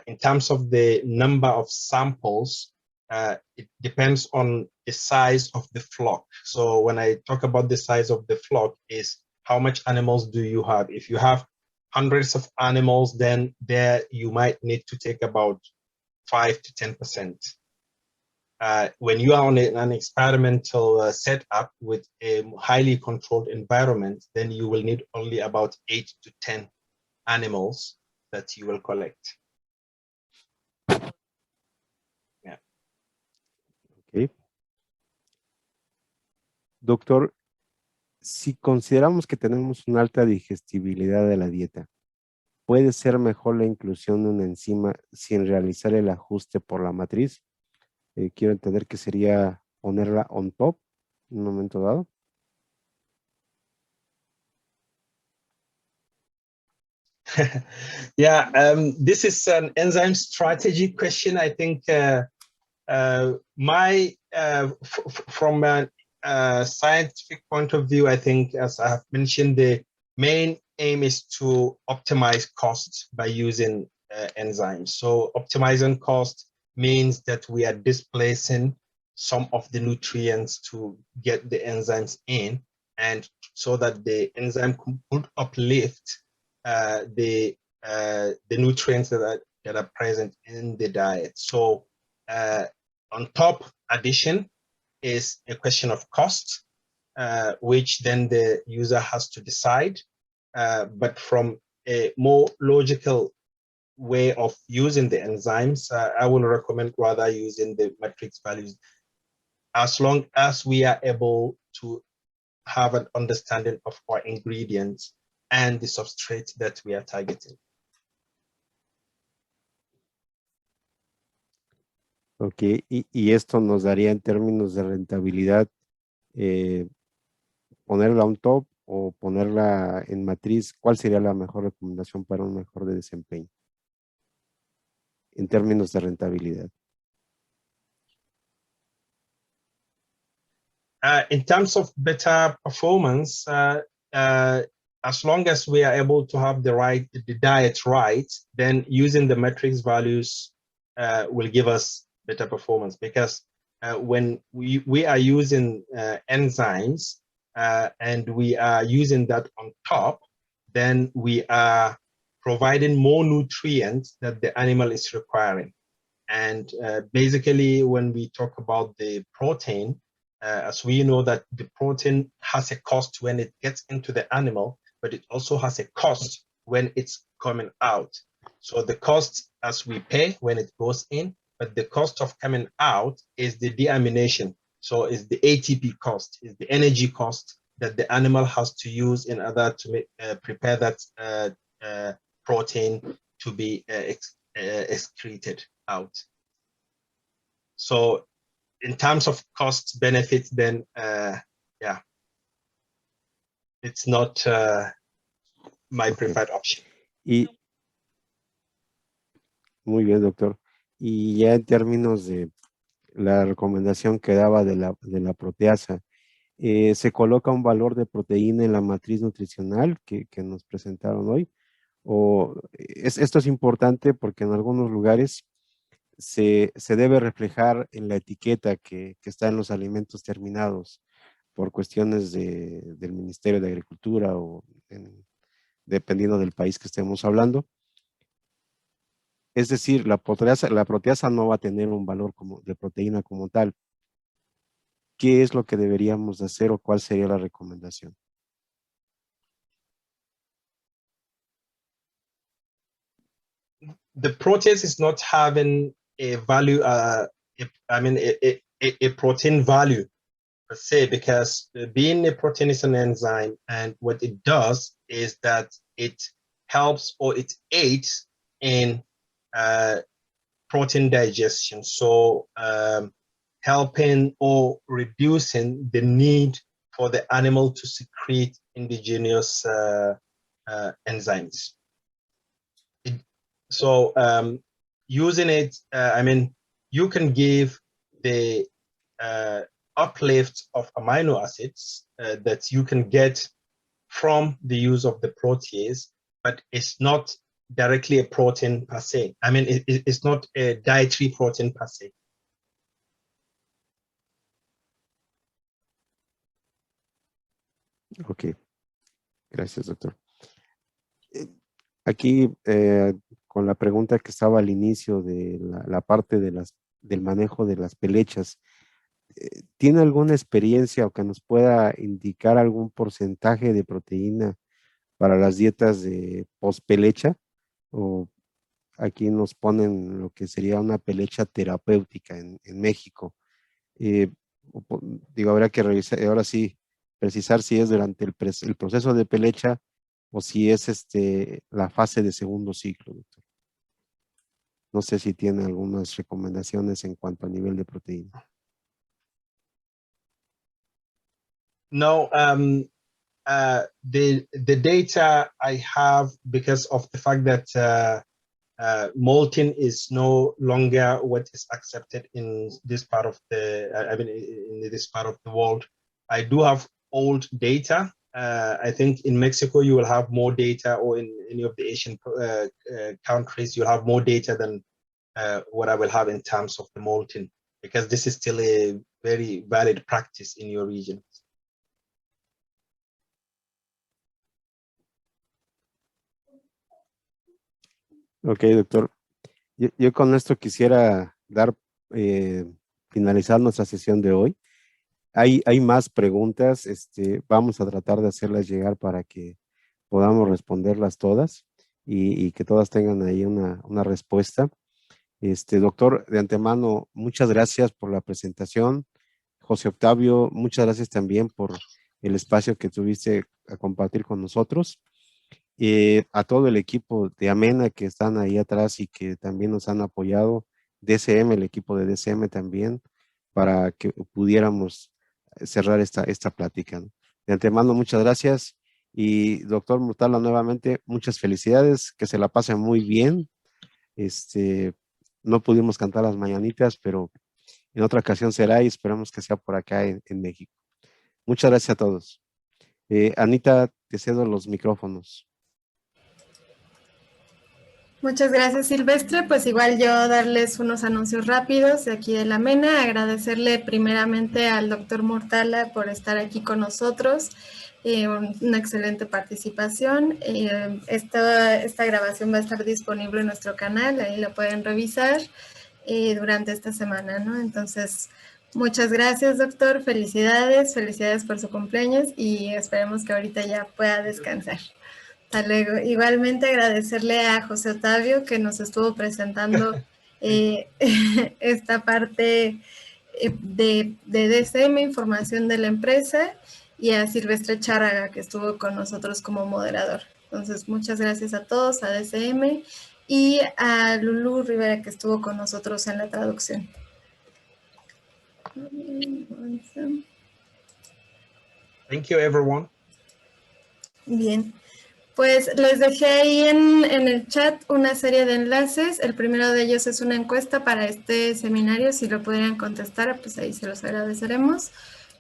In terms of the number of samples, it depends on the size of the flock. So when I talk about the size of the flock is how much animals do you have? If you have hundreds of animals, then there you might need to take about 5 to 10%. When you are on an experimental setup with a highly controlled environment, then you will need only about 8 to 10 animals that you will collect. Yeah. Okay. Doctor, si consideramos que tenemos una alta digestibilidad de la dieta, ¿puede ser mejor la inclusión de una enzima sin realizar el ajuste por la matriz? Quiero entender que sería ponerla on top en un momento dado. Yeah, this is an enzyme strategy question. I think from a scientific point of view, I think, as I have mentioned, the main aim is to optimize costs by using enzymes. So optimizing cost means that we are displacing some of the nutrients to get the enzymes in, and so that the enzyme could uplift the nutrients that are present in the diet. So on top addition is a question of cost, which then the user has to decide. But from a more logical way of using the enzymes, I will recommend rather using the matrix values, as long as we are able to have an understanding of our ingredients and the substrate that we are targeting. Ok, y esto nos daría en términos de rentabilidad ponerla on top o ponerla en matriz. ¿Cuál sería la mejor recomendación para un mejor desempeño en términos de rentabilidad? In terms of better performance, as long as we are able to have the diet right, then using the matrix values will give us better performance, because when we are using enzymes and we are using that on top, then we are providing more nutrients that the animal is requiring. And basically, when we talk about the protein, as we know that the protein has a cost when it gets into the animal, but it also has a cost when it's coming out. So the cost as we pay when it goes in, but the cost of coming out is the deamination. So it's the ATP cost, is the energy cost that the animal has to use in order to make, prepare that protein to be excreted out. So in terms of cost benefits, then yeah, it's not my preferred option. Y muy bien, doctor. Y ya en términos de la recomendación que daba de la proteasa, ¿se coloca un valor de proteína en la matriz nutricional que nos presentaron hoy? Esto es importante porque en algunos lugares se debe reflejar en la etiqueta que está en los alimentos terminados por cuestiones del Ministerio de Agricultura o dependiendo del país que estemos hablando. Es decir, la proteasa no va a tener un valor de proteína como tal. ¿Qué es lo que deberíamos hacer o cuál sería la recomendación? The protease is not having a value, a protein value per se, because being a protein is an enzyme, and what it does is that it helps or it aids in protein digestion. So helping or reducing the need for the animal to secrete indigenous enzymes. So using it, I mean, you can give the uplift of amino acids that you can get from the use of the protease, but it's not directly a protein per se. I mean, it's not a dietary protein per se. Ok, gracias, doctor. Aquí, con la pregunta que estaba al inicio de la parte de del manejo de las pelechas, ¿tiene alguna experiencia o que nos pueda indicar algún porcentaje de proteína para las dietas de post-pelecha? O aquí nos ponen lo que sería una pelecha terapéutica en México. Digo, habrá que revisar, ahora sí, precisar si es durante el proceso de pelecha o si es la fase de segundo ciclo, doctor. No sé si tiene algunas recomendaciones en cuanto a nivel de proteína. No, the data I have, because of the fact that molting is no longer what is accepted in this part of the, I mean, in this part of the world. I do have old data. I think in Mexico you will have more data, or in any of the Asian countries you'll have more data than what I will have in terms of the molting, because this is still a very valid practice in your region. Ok, doctor. Yo con esto quisiera finalizar nuestra sesión de hoy. Hay más preguntas, vamos a tratar de hacerlas llegar para que podamos responderlas todas y que todas tengan ahí una respuesta. Doctor, de antemano, muchas gracias por la presentación. José Otávio, muchas gracias también por el espacio que tuviste a compartir con nosotros. A todo el equipo de Amena que están ahí atrás y que también nos han apoyado, DSM, el equipo de DSM también, para que pudiéramos cerrar esta plática, ¿no? De antemano, muchas gracias. Y doctor Murtala, nuevamente, muchas felicidades, que se la pasen muy bien. No pudimos cantar las mañanitas, pero en otra ocasión será y esperamos que sea por acá en México. Muchas gracias a todos. Anita, te cedo los micrófonos. Muchas gracias, Silvestre. Pues igual yo darles unos anuncios rápidos de aquí de la Mena, agradecerle primeramente al doctor Murtala por estar aquí con nosotros, una excelente participación. Esta grabación va a estar disponible en nuestro canal, ahí la pueden revisar durante esta semana, ¿no? Entonces, muchas gracias, doctor, felicidades por su cumpleaños y esperemos que ahorita ya pueda descansar. Hasta luego. Igualmente agradecerle a José Otávio que nos estuvo presentando esta parte de DSM, información de la empresa, y a Silvestre Chárraga que estuvo con nosotros como moderador. Entonces, muchas gracias a todos, a DSM y a Lulu Rivera que estuvo con nosotros en la traducción. Thank you, everyone. Bien. Pues les dejé ahí en el chat una serie de enlaces. El primero de ellos es una encuesta para este seminario. Si lo pudieran contestar, pues ahí se los agradeceremos.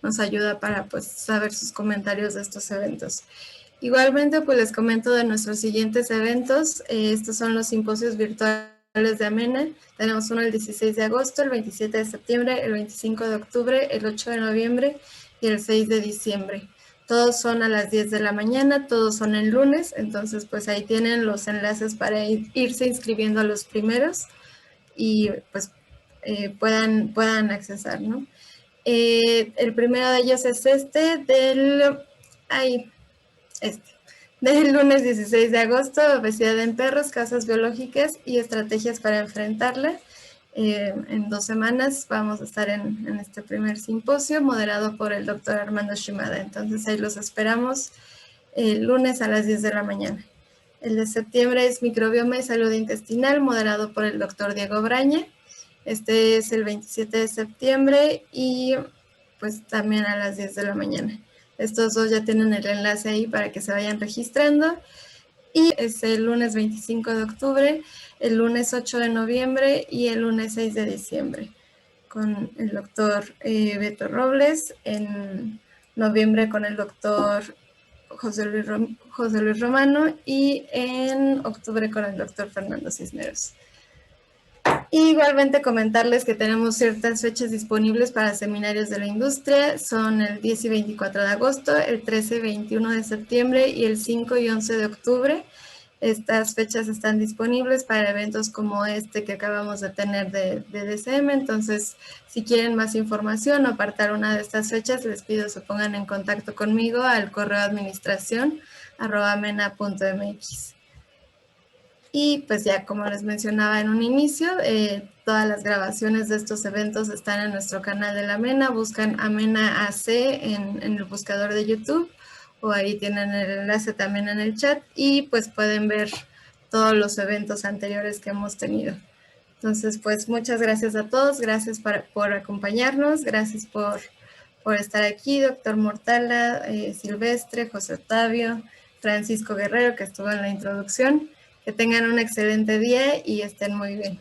Nos ayuda para pues saber sus comentarios de estos eventos. Igualmente, pues les comento de nuestros siguientes eventos. Estos son los simposios virtuales de Amena. Tenemos uno el 16 de agosto, el 27 de septiembre, el 25 de octubre, el 8 de noviembre y el 6 de diciembre. Todos son a las 10 de la mañana, todos son el lunes, entonces pues ahí tienen los enlaces para irse inscribiendo a los primeros y pues puedan accesar, ¿no? El primero de ellos es del lunes 16 de agosto, obesidad en perros, causas biológicas y estrategias para enfrentarla. En 2 semanas vamos a estar en este primer simposio moderado por el doctor Armando Shimada. Entonces ahí los esperamos el lunes a las 10 de la mañana. El de septiembre es microbioma y salud intestinal moderado por el doctor Diego Braña. Este es el 27 de septiembre y pues también a las 10 de la mañana. Estos dos ya tienen el enlace ahí para que se vayan registrando. Y es el lunes 25 de octubre, el lunes 8 de noviembre y el lunes 6 de diciembre, con el doctor Beto Robles, en noviembre con el doctor José Luis Romano y en octubre con el doctor Fernando Cisneros. Y igualmente comentarles que tenemos ciertas fechas disponibles para seminarios de la industria. Son el 10 y 24 de agosto, el 13 y 21 de septiembre y el 5 y 11 de octubre. Estas fechas están disponibles para eventos como este que acabamos de tener de DSM. Entonces, si quieren más información o apartar una de estas fechas, les pido se pongan en contacto conmigo al correo administración@mena.mx. Y pues ya como les mencionaba en un inicio, todas las grabaciones de estos eventos están en nuestro canal de la MENA. Buscan Amena AC en el buscador de YouTube, o ahí tienen el enlace también en el chat, y pues pueden ver todos los eventos anteriores que hemos tenido. Entonces, pues muchas gracias a todos, gracias por acompañarnos, gracias por estar aquí, doctor Murtala, Silvestre, José Otávio, Francisco Guerrero, que estuvo en la introducción. Que tengan un excelente día y estén muy bien.